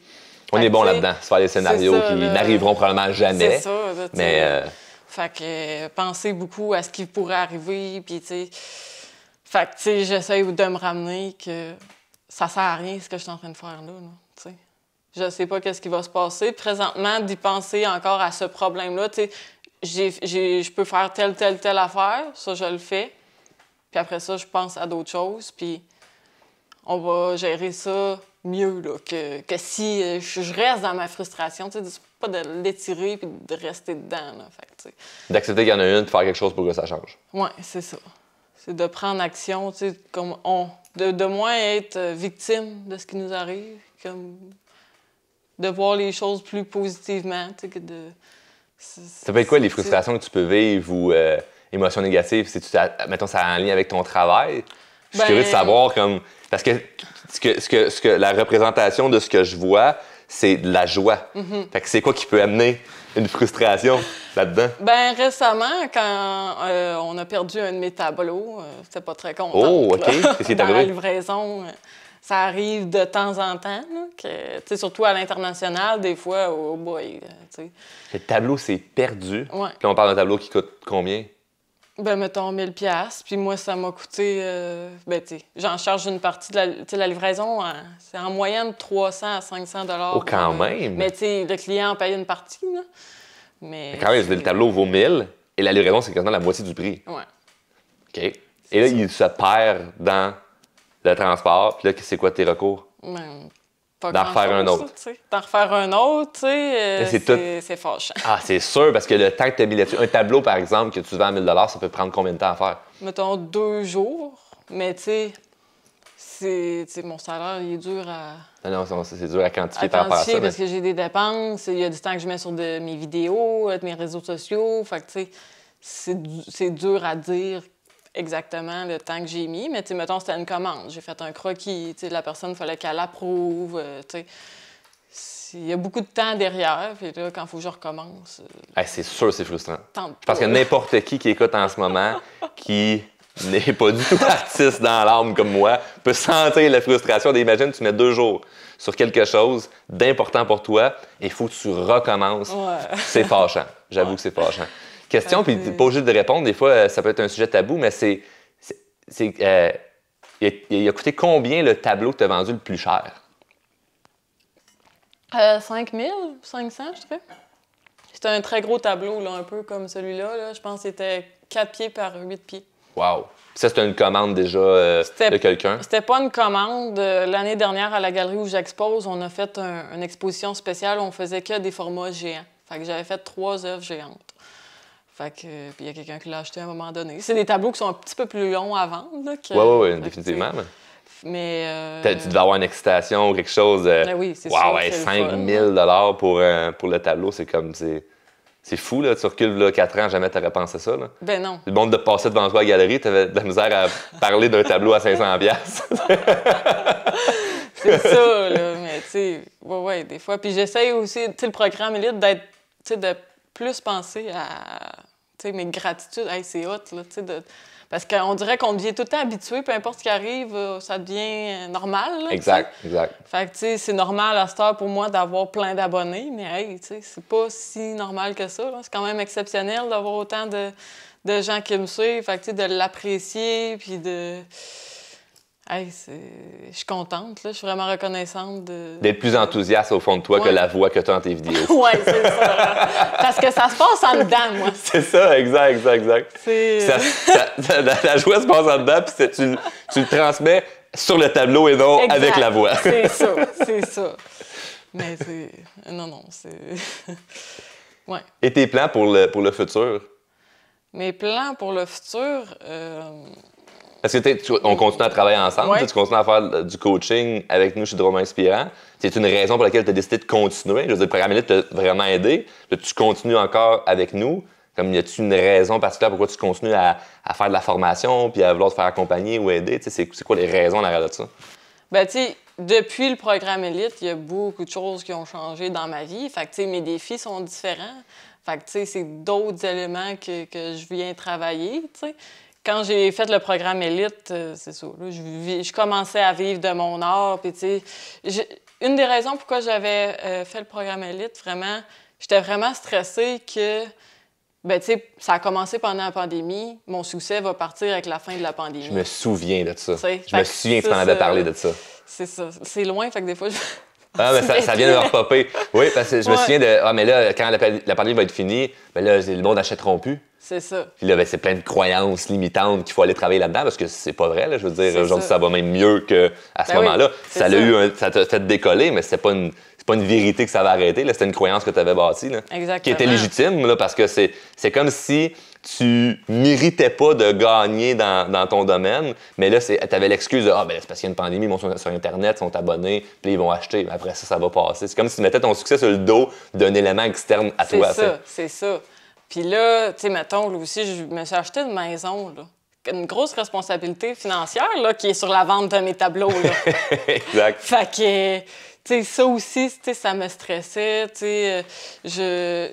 On est bon là-dedans, se faire des scénarios qui n'arriveront probablement jamais. C'est ça, là, mais Fait que penser beaucoup à ce qui pourrait arriver, puis tu sais... Fait que, tu sais, j'essaie de me ramener que ça sert à rien, ce que je suis en train de faire là, tu sais. Je sais pas qu'est-ce qui va se passer. Présentement, d'y penser encore à ce problème-là, tu sais, je peux faire telle affaire, ça, je le fais. Puis après ça, je pense à d'autres choses, puis on va gérer ça mieux là, que si je reste dans ma frustration. Tu sais, c'est pas de l'étirer puis de rester dedans. Là, fait que, tu sais. D'accepter qu'il y en a une, de faire quelque chose pour que ça change. Oui, c'est ça. C'est de prendre action, tu sais, comme de moins être victime de ce qui nous arrive, comme de voir les choses plus positivement, tu sais, que de... Ça peut être quoi les frustrations que tu peux vivre ou émotions négatives? Mettons, ça a un lien avec ton travail? Je suis curieux de savoir, comme... Parce que, la représentation de ce que je vois, c'est de la joie. Fait que c'est quoi qui peut amener une frustration là-dedans? Bien, récemment, quand on a perdu un de mes tableaux, c'était pas très content. Oh, OK. Qu'est-ce qui est dans arrivé? la livraison, ça arrive de temps en temps, là, surtout à l'international, des fois, oh boy, tu sais. Le tableau s'est perdu. Ouais. Puis on parle d'un tableau qui coûte combien? Ben mettons 1000 $. Puis moi, ça m'a coûté... ben, tu sais, j'en charge une partie de la livraison. C'est en moyenne 300 à 500 $. Oh, quand même! Mais tu sais, le client paye une partie, là. Mais quand même, le tableau vaut 1000 et la livraison, c'est quasiment la moitié du prix. Ouais. OK. Et là, il se perd dans le transport. Puis là, c'est quoi tes recours? Ben, pas d'en refaire un autre. D'en refaire un autre, tu sais, c'est fâchant. Ah, c'est sûr, parce que le temps que tu as mis là-dessus, un tableau, par exemple, que tu vends à 1000 $, ça peut prendre combien de temps à faire? Mettons 2 jours, mais tu sais, mon salaire, il est dur à... Non, c'est dur à quantifier par rapport à ça. Parce que j'ai des dépenses, il y a du temps que je mets sur mes vidéos, de mes réseaux sociaux, fait que tu sais, c'est dur à dire exactement le temps que j'ai mis, mais tu sais, mettons, c'était une commande. J'ai fait un croquis, tu sais, la personne, il fallait qu'elle approuve, tu sais. Il y a beaucoup de temps derrière, puis là, quand il faut que je recommence... c'est sûr, c'est frustrant. Je pense que n'importe qui écoute en ce moment, qui n'est pas du tout artiste dans l'âme comme moi, peut sentir la frustration. Imagine, tu mets 2 jours sur quelque chose d'important pour toi, et il faut que tu recommences. Ouais. C'est fâchant. J'avoue que c'est fâchant. Question, puis t'es pas obligé de répondre. Des fois, ça peut être un sujet tabou, mais il a coûté combien le tableau que tu as vendu le plus cher? 5 000, 500, je dirais. C'était un très gros tableau, là, un peu comme celui-là. Là. Je pense que c'était 4 pieds par 8 pieds. Wow! Ça, c'était une commande déjà de quelqu'un? C'était pas une commande. L'année dernière, à la galerie où j'expose, on a fait une exposition spéciale où on faisait que des formats géants. Fait que j'avais fait 3 œuvres géantes. Fait que, puis il y a quelqu'un qui l'a acheté à un moment donné. C'est des tableaux qui sont un petit peu plus longs à vendre. Oui, définitivement. Mais... Tu devais avoir une excitation ou quelque chose. Ben oui, c'est sûr. Ouais, 5 000 $ pour le tableau, c'est comme... C'est fou, là. Tu recules là, 4 ans, jamais t'aurais pensé ça, là. Ben non. Le monde de passer devant toi à la galerie, t'avais de la misère à parler d'un tableau à 500 $. C'est ça, là. Mais tu sais, ouais, des fois. Puis j'essaye aussi, tu sais, le programme Élite, d'être, tu sais, de plus penser à, tu sais, mes gratitudes. Hey, c'est hot, là, tu sais, parce qu'on dirait qu'on devient tout le temps habitué, peu importe ce qui arrive, ça devient normal, là. Exact. Fait que, tu sais, c'est normal à cette heure pour moi d'avoir plein d'abonnés, mais hey, tu sais, c'est pas si normal que ça, là. C'est quand même exceptionnel d'avoir autant de gens qui me suivent. Fait que, tu sais, de l'apprécier, puis de... Hey, je suis contente, là. Je suis vraiment reconnaissante d'être plus enthousiaste au fond de toi que la voix que tu as dans tes vidéos. Oui, c'est ça. Parce que ça se passe en dedans, moi. C'est ça, exact. La joie se passe en dedans, puis tu le transmets sur le tableau et non avec la voix. C'est ça. Mais c'est... Non, c'est... Ouais. Et tes plans pour le futur? Mes plans pour le futur... Parce que on continue à travailler ensemble, ouais. Tu continues à faire du coaching avec nous chez Drôme Inspirant. C'est une raison pour laquelle tu as décidé de continuer. Je veux dire, le programme Élite t'a vraiment aidé. Là, tu continues encore avec nous. Comme y a-t-il une raison particulière pourquoi tu continues à faire de la formation puis à vouloir te faire accompagner ou aider? C'est quoi les raisons en arrière de ça? Bien, tu sais, depuis le programme Élite, il y a beaucoup de choses qui ont changé dans ma vie. Fait que, tu sais, mes défis sont différents. Fait que, tu sais, c'est d'autres éléments que je viens travailler, tu sais. quand j'ai fait le programme élite, c'est ça, là, je commençais à vivre de mon art. Puis, tu sais, une des raisons pourquoi j'avais fait le programme élite, vraiment, j'étais vraiment stressée que, ben, tu sais, ça a commencé pendant la pandémie. Mon succès va partir avec la fin de la pandémie. Je me souviens de ça. T'sais, je me souviens que tu en avais parlé de ça. C'est ça. C'est loin, fait que des fois, Ah, mais ça vient de me repopper. Oui, parce que je me souviens de. Ah, mais là, quand la pandémie va être finie, ben là, le monde n'achèteront plus. C'est ça. Puis là, ben, c'est plein de croyances limitantes qu'il faut aller travailler là-dedans parce que c'est pas vrai. Là, je veux dire, aujourd'hui, ça va même mieux qu'à ce moment-là. Ça t'a fait décoller, mais c'est pas une vérité que ça va arrêter. C'était une croyance que tu avais bâtie. Là, qui était légitime là, parce que c'est comme si tu méritais pas de gagner dans ton domaine, mais là, tu avais l'excuse de « Ah, ben c'est parce qu'il y a une pandémie, ils vont sur Internet, ils sont abonnés, puis ils vont acheter. Mais après ça va passer. » C'est comme si tu mettais ton succès sur le dos d'un élément externe à toi. C'est ça. Puis là, tu sais, mettons, là aussi, je me suis acheté une maison, là. Une grosse responsabilité financière, là, qui est sur la vente de mes tableaux, là. Exact. Fait que, tu sais, ça aussi, tu sais, ça me stressait, tu sais.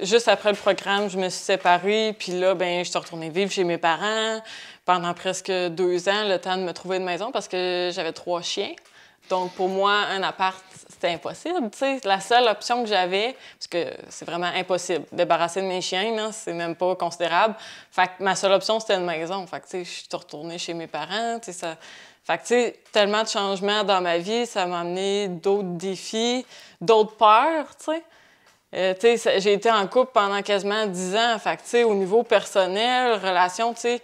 Juste après le programme, je me suis séparée, puis là, ben je suis retournée vivre chez mes parents pendant presque 2 ans, le temps de me trouver une maison, parce que j'avais 3 chiens. Donc, pour moi, un appart, c'était impossible, tu sais. La seule option que j'avais, parce que c'est vraiment impossible, débarrasser de mes chiens, là, c'est même pas considérable. Fait que ma seule option, c'était une maison. Fait que, tu sais, je suis retournée chez mes parents, tu sais, ça... Fait que, tu sais, tellement de changements dans ma vie, ça m'a amené d'autres défis, d'autres peurs, tu sais. Tu sais, j'ai été en couple pendant quasiment 10 ans. Fait que, tu sais, au niveau personnel, relation, tu sais,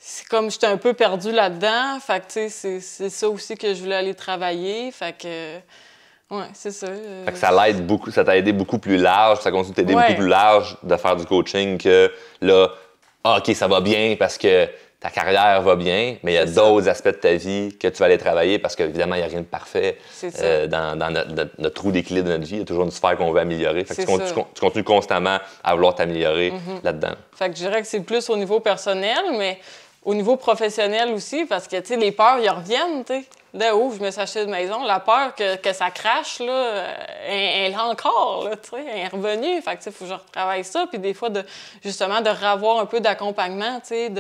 c'est comme j'étais un peu perdue là-dedans. Fait que, tu sais, c'est ça aussi que je voulais aller travailler. Fait que, ouais, c'est ça. Fait que ça l'aide beaucoup, ça t'a aidé beaucoup plus large, ça continue de t'aider beaucoup plus large de faire du coaching que là, OK, ça va bien parce que ta carrière va bien, mais il y a d'autres aspects de ta vie que tu vas aller travailler parce qu'évidemment, il n'y a rien de parfait dans notre trou d'équilibre de notre vie. Il y a toujours une sphère qu'on veut améliorer. Fait que tu continues constamment à vouloir t'améliorer là-dedans. Fait que je dirais que c'est plus au niveau personnel, mais au niveau professionnel aussi, parce que, tu sais, les peurs, ils reviennent, tu sais. Là où je me suis acheté une maison, la peur que ça crache, là, elle est encore, là, tu sais, elle est revenue. Fait que, tu sais, il faut que je retravaille ça. Puis des fois, justement, de revoir un peu d'accompagnement, tu sais,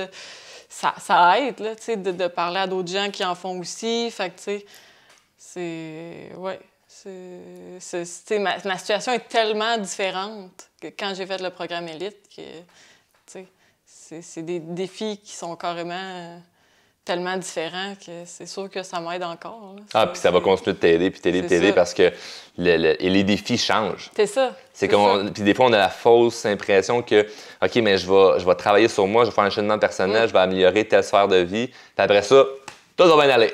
ça aide, là, tu sais, de parler à d'autres gens qui en font aussi. Fait que, tu sais, c'est... Ouais. Ma situation est tellement différente que quand j'ai fait le programme élite que, tu sais, c'est des défis qui sont carrément tellement différents que c'est sûr que ça m'aide encore. Là. Puis ça va continuer de t'aider, puis t'aider parce que les défis changent. C'est ça. Puis des fois, on a la fausse impression que, OK, mais je vais travailler sur moi, je vais faire un cheminement personnel, je vais améliorer telle sphère de vie. Puis après ça, tout va bien aller.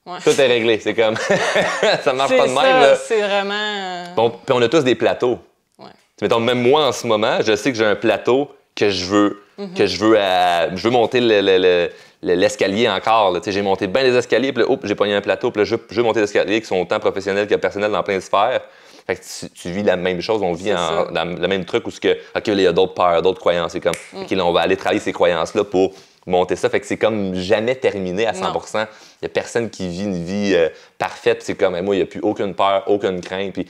Ouais. Tout est réglé. C'est comme, ça marche pas de même. Là. C'est vraiment... Bon, puis on a tous des plateaux. Ouais. Mettons, même moi, en ce moment, je sais que j'ai un plateau que je veux je veux monter l'escalier encore. J'ai monté bien les escaliers, puis là, j'ai pogné un plateau, puis là, je veux monter l'escalier qui sont autant professionnels que personnels dans plein de sphères. Fait que tu vis la même chose, on vit dans le même truc où OK, là, il y a d'autres peurs, d'autres croyances. C'est comme, OK, là, on va aller travailler ces croyances-là pour monter ça. Fait que c'est comme jamais terminé à 100 Il n'y a personne qui vit une vie parfaite. C'est comme, moi, il n'y a plus aucune peur, aucune crainte, puis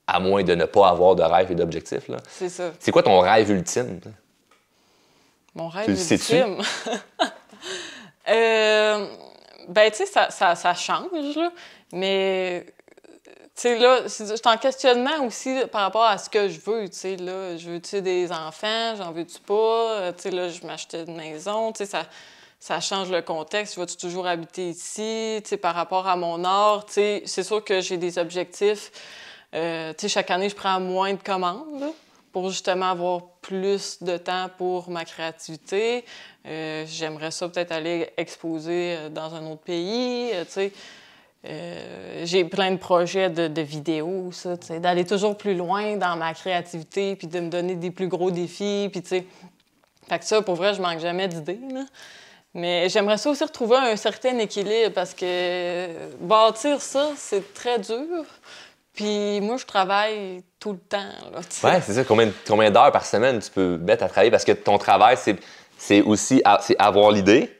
à moins de ne pas avoir de rêve et d'objectif. C'est ça. C'est quoi ton rêve ultime? Mon rêve ultime? Ben, tu sais, ça change, là. Mais, tu sais, là, je suis en questionnement aussi par rapport à ce que je veux, tu sais, là. Je veux-tu des enfants? J'en veux-tu pas? Tu sais, là, je m'achetais une maison, tu sais, ça change le contexte. Je vais-tu toujours habiter ici? Tu sais, par rapport à mon art, tu sais, c'est sûr que j'ai des objectifs. Tu sais, chaque année, je prends moins de commandes, là, pour justement avoir plus de temps pour ma créativité. J'aimerais ça peut-être aller exposer dans un autre pays, tu sais. J'ai plein de projets de vidéos, ça, tu sais, d'aller toujours plus loin dans ma créativité, puis de me donner des plus gros défis, puis tu sais. Fait que ça, pour vrai, je manque jamais d'idées, là. Mais j'aimerais ça aussi retrouver un certain équilibre, parce que bâtir ça, c'est très dur. Puis moi, je travaille tout le temps. Oui, c'est ça. Combien d'heures par semaine tu peux mettre à travailler? Parce que ton travail, c'est aussi c'est avoir l'idée,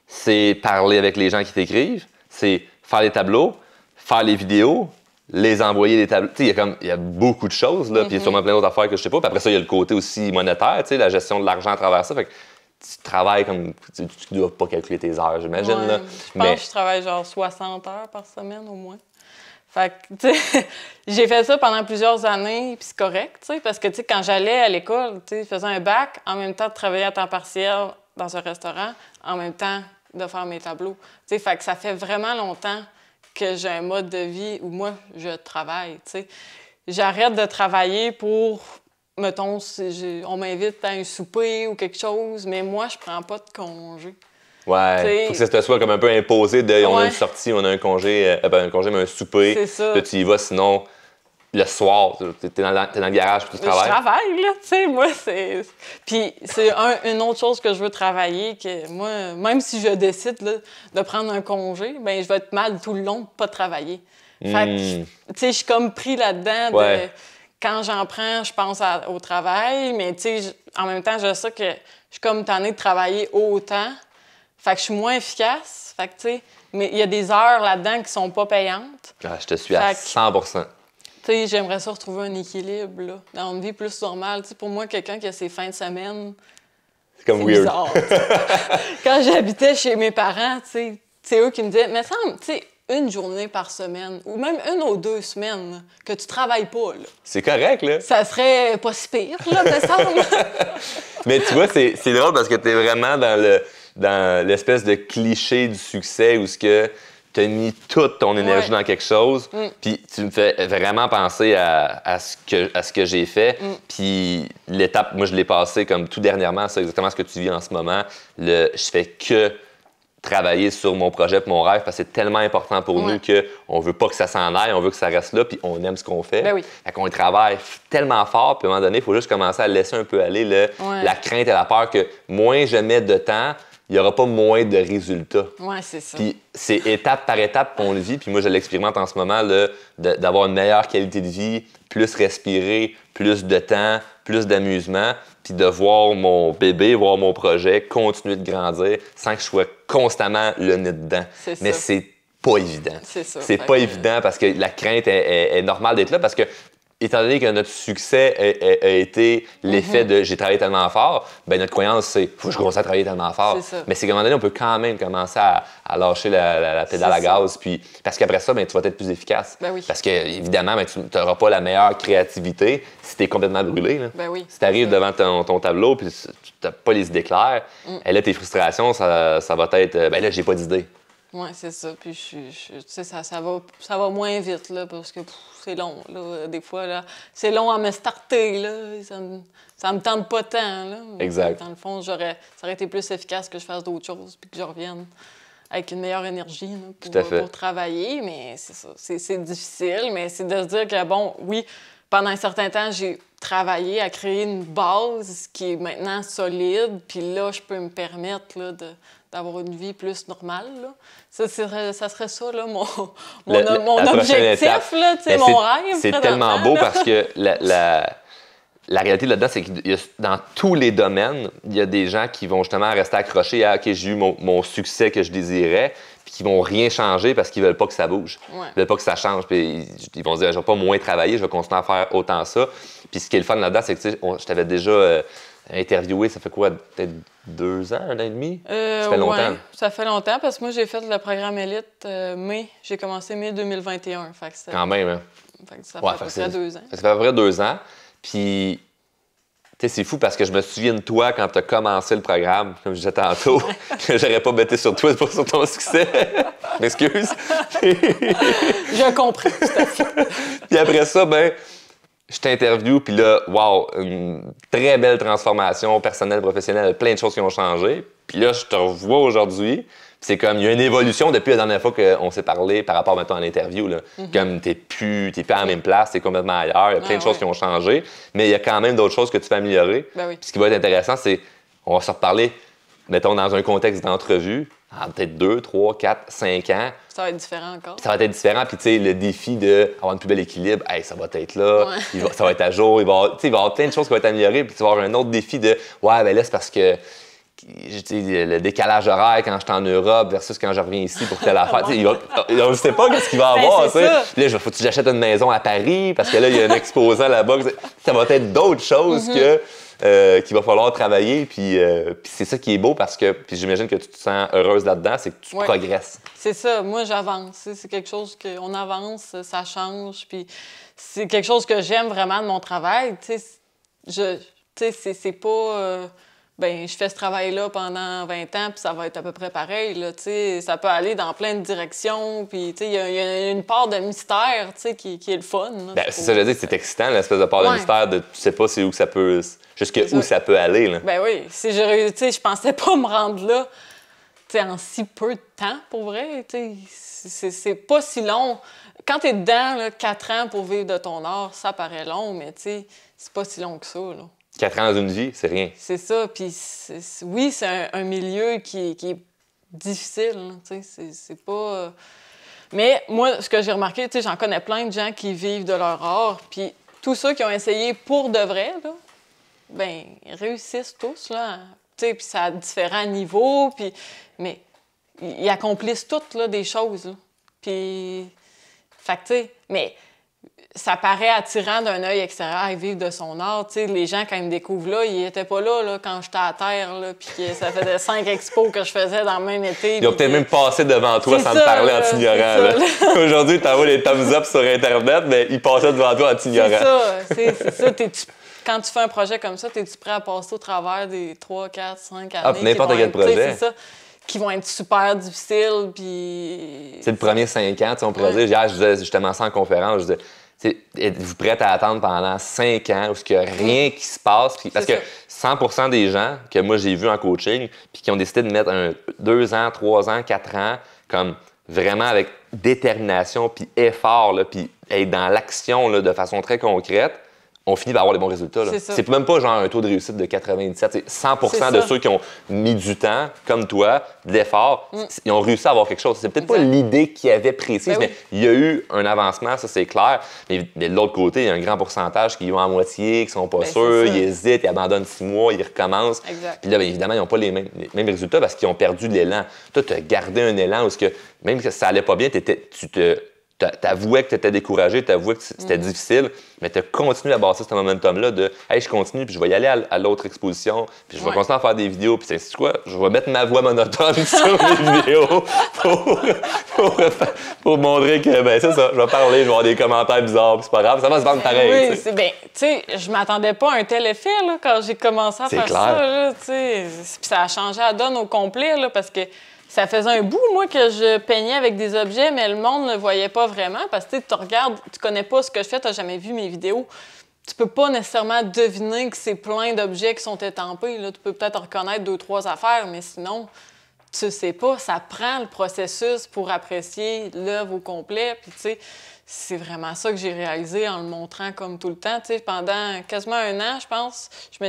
c'est parler avec les gens qui t'écrivent, c'est faire les tableaux, faire les vidéos, les envoyer les tableaux. Tu sais, il y a beaucoup de choses, là, puis il y a sûrement plein d'autres affaires que je sais pas. Puis après ça, il y a le côté aussi monétaire, tu sais, la gestion de l'argent à travers ça. Fait que tu travailles comme... Tu dois pas calculer tes heures, j'imagine. Ouais, là. Je pense que je travaille genre 60 heures par semaine au moins. Fait que, tu sais, j'ai fait ça pendant plusieurs années, puis c'est correct, tu sais, parce que, tu sais, quand j'allais à l'école, tu sais, je faisais un bac, en même temps de travailler à temps partiel dans un restaurant, en même temps de faire mes tableaux. Tu sais, fait que ça fait vraiment longtemps que j'ai un mode de vie où moi, je travaille, tu sais. J'arrête de travailler pour, mettons, si on m'invite à un souper ou quelque chose, mais moi, je prends pas de congé. Ouais, faut que ça te soit comme un peu imposé de on a une sortie, on a un congé, mais un souper. C'est ça. Là, tu y vas, sinon, le soir, t'es dans le garage puis tu travailles. Je travaille, là, tu sais, moi, c'est... Puis c'est une autre chose que je veux travailler, que moi, même si je décide là, de prendre un congé, bien, je vais être mal tout le long de pas travailler. Fait que, tu sais, je suis comme pris là-dedans de... Quand j'en prends, je pense au travail, mais tu sais, en même temps, je sais que je suis comme tannée de travailler autant. Fait que je suis moins efficace. Fait que, tu sais, mais il y a des heures là-dedans qui sont pas payantes. Ah, je te suis à 100 %. Tu sais, j'aimerais ça retrouver un équilibre, là, dans une vie plus normale. Tu sais, pour moi, quelqu'un qui a ses fins de semaine, c'est comme c'est weird. Bizarre. Quand j'habitais chez mes parents, tu sais, c'est eux qui me disaient, mais semble, tu sais, une journée par semaine, ou même 1 ou 2 semaines, là, que tu travailles pas, là. C'est correct, là. Ça serait pas si pire, là, me semble. Mais tu vois, c'est drôle parce que t'es vraiment dans l'espèce de cliché du succès où tu as mis toute ton énergie dans quelque chose. Puis tu me fais vraiment penser à ce que j'ai fait. Puis l'étape, moi, je l'ai passée comme tout dernièrement, c'est exactement ce que tu vis en ce moment. Je fais que travailler sur mon projet et mon rêve parce que c'est tellement important pour nous qu'on veut pas que ça s'en aille, on veut que ça reste là, puis on aime ce qu'on fait. Ben oui. Fait qu'on travaille tellement fort, puis à un moment donné, il faut juste commencer à laisser un peu aller la crainte et la peur que moins je mets de temps, il n'y aura pas moins de résultats. Oui, c'est ça. Puis c'est étape par étape qu'on le vit, puis moi, je l'expérimente en ce moment, d'avoir une meilleure qualité de vie, plus respirer, plus de temps, plus d'amusement, puis de voir mon bébé, voir mon projet continuer de grandir sans que je sois constamment le nez dedans. Mais c'est pas évident. C'est ça. C'est pas évident parce que la crainte est normale d'être là parce que étant donné que notre succès a été l'effet de j'ai travaillé tellement fort, ben notre croyance, c'est faut que je commence à travailler tellement fort. Mais c'est qu'à un moment donné, on peut quand même commencer à lâcher la pédale à gaz. Puis, parce qu'après ça, ben, tu vas être plus efficace. Ben oui. Parce que, évidemment, ben, tu n'auras pas la meilleure créativité si tu es complètement brûlé. Là. Ben oui, si tu arrives devant ton tableau et tu n'as pas les idées claires, et là, tes frustrations, ça va être ben là, j'ai pas d'idée. Oui, c'est ça. Puis, tu sais, ça va moins vite, là, parce que c'est long, là, des fois, là. C'est long à me starter, là. Ça me tente pas tant, là. Exact. Dans le fond, ça aurait été plus efficace que je fasse d'autres choses puis que je revienne avec une meilleure énergie là, pour travailler. Mais c'est ça. C'est difficile, mais c'est de se dire que, bon, oui, pendant un certain temps, j'ai travaillé à créer une base qui est maintenant solide. Puis là, je peux me permettre, là, d'avoir une vie plus normale. Là. Ça serait ça, là, mon objectif, là, mon rêve. C'est tellement beau parce que la réalité là-dedans, c'est que dans tous les domaines, il y a des gens qui vont justement rester accrochés à « OK, j'ai eu mon succès que je désirais », puis qui vont rien changer parce qu'ils veulent pas que ça bouge. Ils veulent pas que ça change. Puis ils vont se dire « Je vais pas moins travailler, je vais continuer à faire autant ça ». Puis ce qui est le fun là-dedans, c'est que je t'avais déjà interviewé, ça fait quoi, peut-être 2 ans, 1 an et demi? Ça fait longtemps. Ouais, ça fait longtemps parce que moi, j'ai fait le programme élite mai. J'ai commencé mai 2021. Fait que quand même, hein? Fait que ça fait à peu près 2 ans. Ça fait à peu près 2 ans. Puis, tu sais, c'est fou parce que je me souviens de toi quand tu as commencé le programme, comme je disais tantôt, que j'aurais pas bêté sur toi pour sur ton succès. M'excuse. J'ai compris, tout à fait. Puis après ça, ben, je t'interviewe, puis là, wow, une très belle transformation personnelle, professionnelle, plein de choses qui ont changé. Puis là, je te revois aujourd'hui. C'est comme, il y a une évolution depuis la dernière fois qu'on s'est parlé par rapport, maintenant à l'interview. Là. Comme, t'es plus à la même place, t'es complètement ailleurs. Il y a plein de choses qui ont changé, mais il y a quand même d'autres choses que tu peux améliorer. Ben oui. Puis ce qui va être intéressant, c'est, on va se reparler, mettons, dans un contexte d'entrevue, en peut-être 2, 3, 4, 5 ans. Ça va être différent encore. Ça va être différent. Puis, tu sais, le défi d'avoir un plus bel équilibre, hey, ça va être là, ça va être à jour, il va y avoir plein de choses qui vont être améliorées. Puis, tu vas avoir un autre défi de, ouais, ben là, c'est parce que le décalage horaire quand je suis en Europe versus quand je reviens ici pour telle affaire. On ne sait pas ce qu'il va avoir. Là, faut que j'achète une maison à Paris parce que là, il y a un exposant là-bas. Ça va être d'autres choses que qu'il va falloir travailler. Puis c'est ça qui est beau parce que, puis j'imagine que tu te sens heureuse là-dedans, c'est que tu progresses. C'est ça. Moi, j'avance. C'est quelque chose qu'on avance, ça change. Puis c'est quelque chose que j'aime vraiment de mon travail. Tu sais, c'est pas... ben je fais ce travail-là pendant 20 ans, puis ça va être à peu près pareil, là, tu sais. Ça peut aller dans plein de directions, puis, tu sais, il y a une part de mystère, tu sais, qui est le fun. Là, ben, c'est ça, je veux dire, c'est excitant, l'espèce de part de mystère de tu sais pas c'est où ça peut... jusqu'où ça peut aller, là. Ben oui, tu sais, je pensais pas me rendre là, tu sais, en si peu de temps, pour vrai, tu sais. C'est pas si long. Quand t'es dedans, là, 4 ans pour vivre de ton art, ça paraît long, mais, tu sais, c'est pas si long que ça, là. 4 ans dans une vie, c'est rien. C'est ça. Puis oui, c'est un milieu qui est difficile. Tu sais, c'est pas... Mais moi, ce que j'ai remarqué, tu sais, j'en connais plein de gens qui vivent de leur art. Puis tous ceux qui ont essayé pour de vrai, là, ben ils réussissent tous, là. Tu sais, puis ça a différents niveaux. Puis... Mais ils accomplissent toutes, là, des choses, là. Puis... Fait que, tu sais... Mais... Ça paraît attirant d'un œil extérieur à vivre de son art. Tu sais, les gens, quand ils me découvrent là, ils n'étaient pas là, quand j'étais à terre, là, puis que ça faisait 5 expos que je faisais dans le même été. Ils ont peut-être même passé devant toi sans te parler en t'ignorant. Aujourd'hui, tu envoies les thumbs up sur Internet, mais ils passaient devant toi en t'ignorant. C'est ça. Quand tu fais un projet comme ça, es-tu prêt à passer au travers des 3, 4, 5 années? N'importe quel projet. C'est ça. Qui vont être super difficiles, puis... C'est le premier 5 ans, on pourrait dire. Hier, je disais justement ça en conférence, je disais... Êtes-vous prête à attendre pendant 5 ans où il n'y a rien qui se passe? Puis, parce que 100% des gens que moi j'ai vus en coaching puis qui ont décidé de mettre 2 ans, 3 ans, 4 ans, comme vraiment avec détermination puis effort, là, puis être dans l'action là, de façon très concrète, on finit par avoir les bons résultats. C'est même pas genre un taux de réussite de 97. C'est 100% de ceux qui ont mis du temps, comme toi, de l'effort, ils ont réussi à avoir quelque chose. C'est peut-être pas l'idée qu'ils avaient précise, mais il y a eu un avancement, ça c'est clair. Mais de l'autre côté, il y a un grand pourcentage qui vont à moitié, qui sont pas sûrs, ils hésitent, ils abandonnent 6 mois, ils recommencent. Puis là, bien évidemment, ils n'ont pas les mêmes résultats parce qu'ils ont perdu de l'élan. Toi, tu as gardé un élan où même que ça allait pas bien, t'avouais que tu étais découragé, t'avouais que c'était difficile, mais tu as continué à bâtir ce momentum-là de « Hey, je continue, puis je vais y aller à l'autre exposition, puis je vais continuer à faire des vidéos, puis c'est quoi? Je vais mettre ma voix monotone sur mes vidéos pour montrer que, ben c'est ça, je vais parler, je vais avoir des commentaires bizarres, puis c'est pas grave, ça va se vendre pareil. Oui, tu sais, je m'attendais pas à un tel effet, là, quand j'ai commencé à faire ça, là, tu sais. Puis ça a changé la donne au complet, là, parce que ça faisait un bout, moi, que je peignais avec des objets, mais le monde ne le voyait pas vraiment parce que tu regardes, tu connais pas ce que je fais, tu n'as jamais vu mes vidéos. Tu peux pas nécessairement deviner que c'est plein d'objets qui sont étampés. Là. Tu peux peut-être reconnaître 2, 3 affaires, mais sinon, tu sais pas. Ça prend le processus pour apprécier l'œuvre au complet. Puis, tu sais, c'est vraiment ça que j'ai réalisé en le montrant comme tout le temps. Tu sais, pendant quasiment 1 an, je pense, je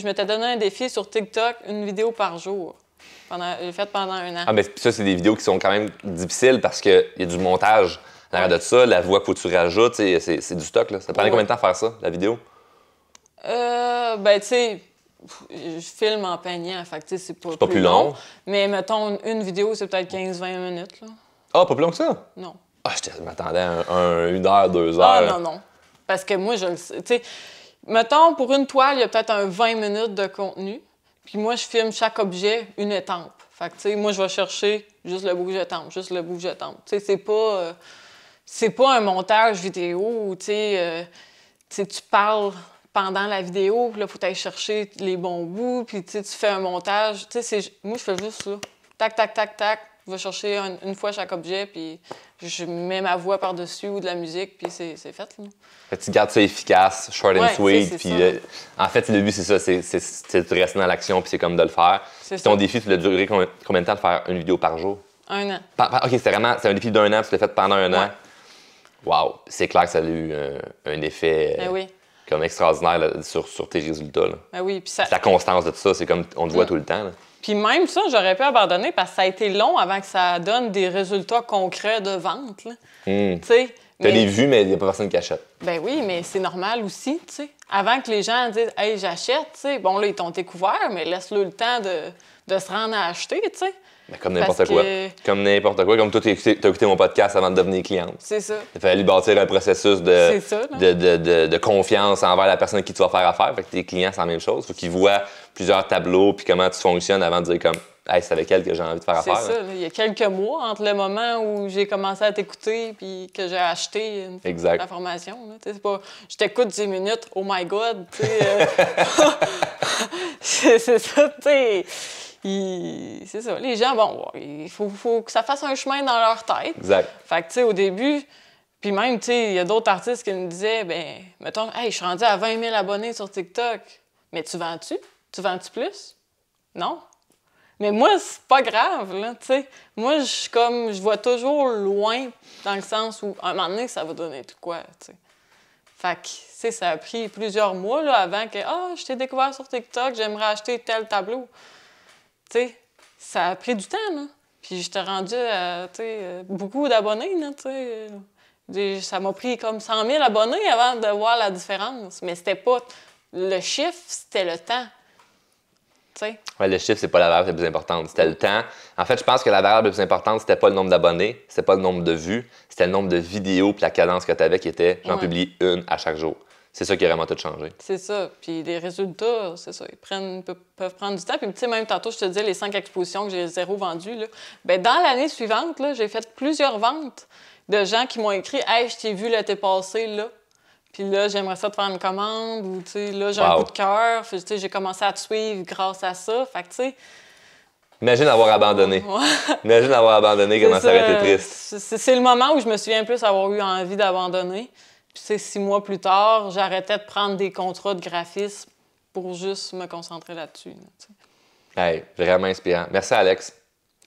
m'étais donné un défi sur TikTok, une vidéo par jour. J'ai fait pendant 1 an. Ah, mais ça, c'est des vidéos qui sont quand même difficiles parce qu'il y a du montage derrière de ça, la voix qu'il faut que tu rajoutes, c'est du stock. Là. Ça prenait combien de temps à faire ça, la vidéo? Ben, tu sais, je filme en peignant, fait que c'est pas plus long. Mais mettons, une vidéo, c'est peut-être 15-20 minutes. Là. Ah, pas plus long que ça? Non. Ah, je m'attendais à 1 heure, 2 heures. Ah, non. Parce que moi, je le sais. Tu sais, mettons, pour une toile, il y a peut-être un 20 minutes de contenu. Puis moi, je filme chaque objet une étampe. Fait que, tu sais, moi, je vais chercher juste le bout que j'étampe, juste le bout que j'étampe. Tu sais, c'est pas un montage vidéo où, tu sais, tu parles pendant la vidéo, puis là, il faut aller chercher les bons bouts, puis tu fais un montage. Tu sais, moi, je fais juste ça. Tac, tac, tac, tac. Je vais chercher une fois chaque objet, puis je mets ma voix par-dessus ou de la musique, puis c'est fait. Là. Fait que tu gardes ça efficace, short and sweet. Puis en fait, le but, c'est ça, c'est de rester dans l'action, puis c'est comme de le faire. Puis ton défi, tu l'as duré combien de temps de faire une vidéo par jour? 1 an. OK, c'est un défi d'1 an, puis tu l'as fait pendant 1 an. Wow! C'est clair que ça a eu un effet comme extraordinaire là, sur tes résultats. Là. Ben oui, puis la constance de tout ça, c'est comme on te voit tout le temps. Là. Puis même ça, j'aurais pu abandonner parce que ça a été long avant que ça donne des résultats concrets de vente. Tu sais. T'as les vues, mais il n'y a pas personne qui achète. Ben oui, mais c'est normal aussi, tu sais. Avant que les gens disent « Hey, j'achète », tu sais, bon, là, ils t'ont découvert, mais laisse-le le temps de se rendre à acheter, tu sais. Mais comme n'importe quoi. Comme n'importe quoi. Comme toi, tu as écouté mon podcast avant de devenir cliente. C'est ça. Il fallait bâtir un processus de confiance envers la personne avec qui tu vas faire affaire. Fait que tes clients, c'est la même chose. Il faut qu'ils voient plusieurs tableaux puis comment tu fonctionnes avant de dire comme hey, c'est avec elle que j'ai envie de faire affaire. C'est ça. Il y a quelques mois entre le moment où j'ai commencé à t'écouter puis que j'ai acheté la formation. C'est pas je t'écoute 10 minutes, oh my God. C'est ça, tu sais. C'est ça. Les gens, bon, il faut que ça fasse un chemin dans leur tête. Exact. Fait que, tu sais, au début, puis même, tu sais, il y a d'autres artistes qui me disaient, ben, mettons, hey, je suis rendu à 20 000 abonnés sur TikTok. Mais tu vends-tu? Tu vends-tu plus? Non. Mais moi, c'est pas grave, là, tu sais. Moi, je vois toujours loin, dans le sens où, à un moment donné, ça va donner tout quoi, tu sais. Fait que, tu sais, ça a pris plusieurs mois, là, avant que, je t'ai découvert sur TikTok, j'aimerais acheter tel tableau. Tu sais, ça a pris du temps, là. Puis je t'ai rendu à, beaucoup d'abonnés, là, tu sais. Ça m'a pris comme 100 000 abonnés avant de voir la différence. Mais c'était pas... Le chiffre, c'était le temps. Tu sais. Ouais, le chiffre, c'est pas la variable la plus importante. C'était le temps. En fait, je pense que la variable la plus importante, c'était pas le nombre d'abonnés, c'était pas le nombre de vues, c'était le nombre de vidéos puis la cadence que tu avais qui était j'en publie une à chaque jour. C'est ça qui a vraiment tout changé. C'est ça. Puis les résultats, c'est ça. Ils peuvent prendre du temps. Puis, tu sais, même tantôt, je te disais, les 5 expositions que j'ai 0 vendues, là. Bien, dans l'année suivante, là, j'ai fait plusieurs ventes de gens qui m'ont écrit « Hey, je t'ai vu l'été passé, là. Puis là, j'aimerais ça te faire une commande. » Ou, tu sais, là, j'ai un coup de cœur. Tu sais, j'ai commencé à te suivre grâce à ça. Fait que, tu sais... Imagine avoir abandonné. Imagine avoir abandonné, comment ça aurait été triste. C'est le moment où je me souviens plus avoir eu envie d'abandonner. Puis, 6 mois plus tard, j'arrêtais de prendre des contrats de graphisme pour juste me concentrer là-dessus. Hey, vraiment inspirant. Merci, Alex.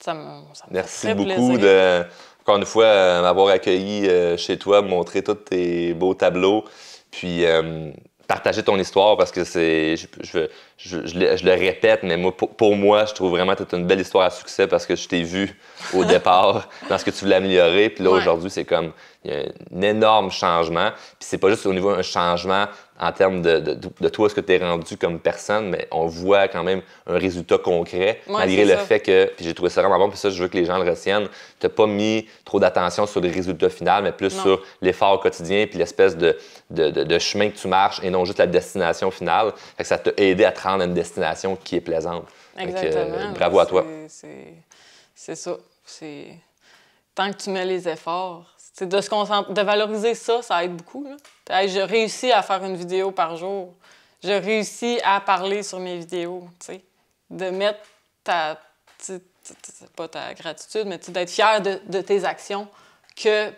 Ça me Merci fait beaucoup plaisir. encore une fois, m'avoir accueilli chez toi, me montrer tous tes beaux tableaux, puis partager ton histoire parce que je le répète, mais moi, pour moi, je trouve vraiment que tu as une belle histoire à succès parce que je t'ai vu au départ dans ce que tu voulais améliorer. Puis là, aujourd'hui, c'est comme il y a un énorme changement. Puis c'est pas juste au niveau d'un changement en termes de toi, ce que tu es rendu comme personne, mais on voit quand même un résultat concret, malgré le fait que, puis j'ai trouvé ça vraiment bon, puis ça, je veux que les gens le retiennent, tu n'as pas mis trop d'attention sur le résultat final, mais plus sur l'effort quotidien, puis l'espèce de chemin que tu marches, et non juste la destination finale. Fait que ça t'a aidé à te rendre à une destination qui est plaisante. Exactement. Bravo à toi. C'est ça. Tant que tu mets les efforts, c'est de valoriser ça, ça aide beaucoup. Là. Je réussis à faire une vidéo par jour. Je réussis à parler sur mes vidéos. T'sais. De mettre pas ta gratitude, mais d'être fier de tes actions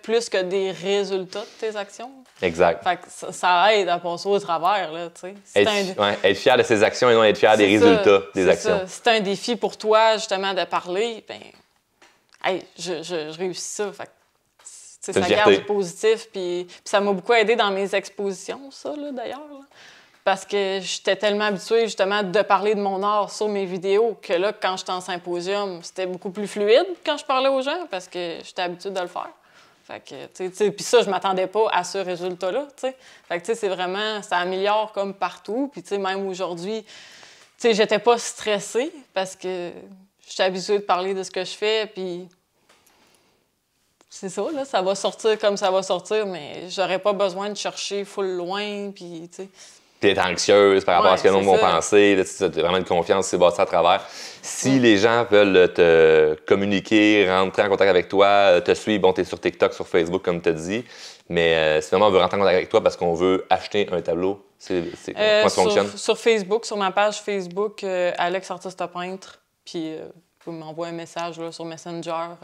plus que des résultats de tes actions. Exact. Fait que ça aide à passer au travers. Là, être fier de ses actions et non être fier des résultats des actions. Ça. C'est un défi pour toi, justement, de parler. Ben, je réussis ça. Fait que, ça garde du positif. Puis ça m'a beaucoup aidé dans mes expositions, ça, d'ailleurs. Parce que j'étais tellement habituée, justement, de parler de mon art sur mes vidéos que là, quand j'étais en symposium, c'était beaucoup plus fluide quand je parlais aux gens parce que j'étais habituée de le faire. Fait que, puis ça, je m'attendais pas à ce résultat-là, t'sais. Fait que, c'est vraiment, ça améliore comme partout. Puis, même aujourd'hui, j'étais pas stressée parce que j'étais habituée de parler de ce que je fais, puis c'est ça, là, ça va sortir comme ça va sortir, mais j'aurais pas besoin de chercher full loin, puis, tu sais... Puis être anxieuse par rapport à ce que les gens vont penser, tu as vraiment une confiance, c'est bâti à travers. Si les gens veulent te communiquer, rentrer en contact avec toi, te suivre, bon, tu es sur TikTok, sur Facebook, comme tu as dit, mais si vraiment on veut rentrer en contact avec toi parce qu'on veut acheter un tableau, comment ça fonctionne? Sur Facebook, sur ma page Facebook, Alex Artiste Peintre, puis vous pouvez m'envoyer un message là, sur Messenger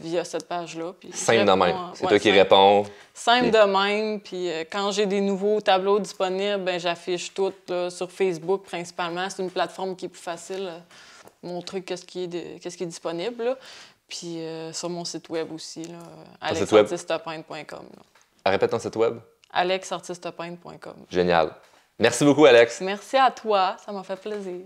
via cette page-là. Simple de même. C'est toi qui réponds. Simple de même. Puis quand j'ai des nouveaux tableaux disponibles, ben, j'affiche tout là, sur Facebook principalement. C'est une plateforme qui est plus facile à montrer qu'est-ce qui est disponible. Là. Puis sur mon site web aussi, alexartistepeintre.com. Répète ton site web. alexartistepeintre.com. Génial. Merci beaucoup, Alex. Merci à toi. Ça m'a fait plaisir.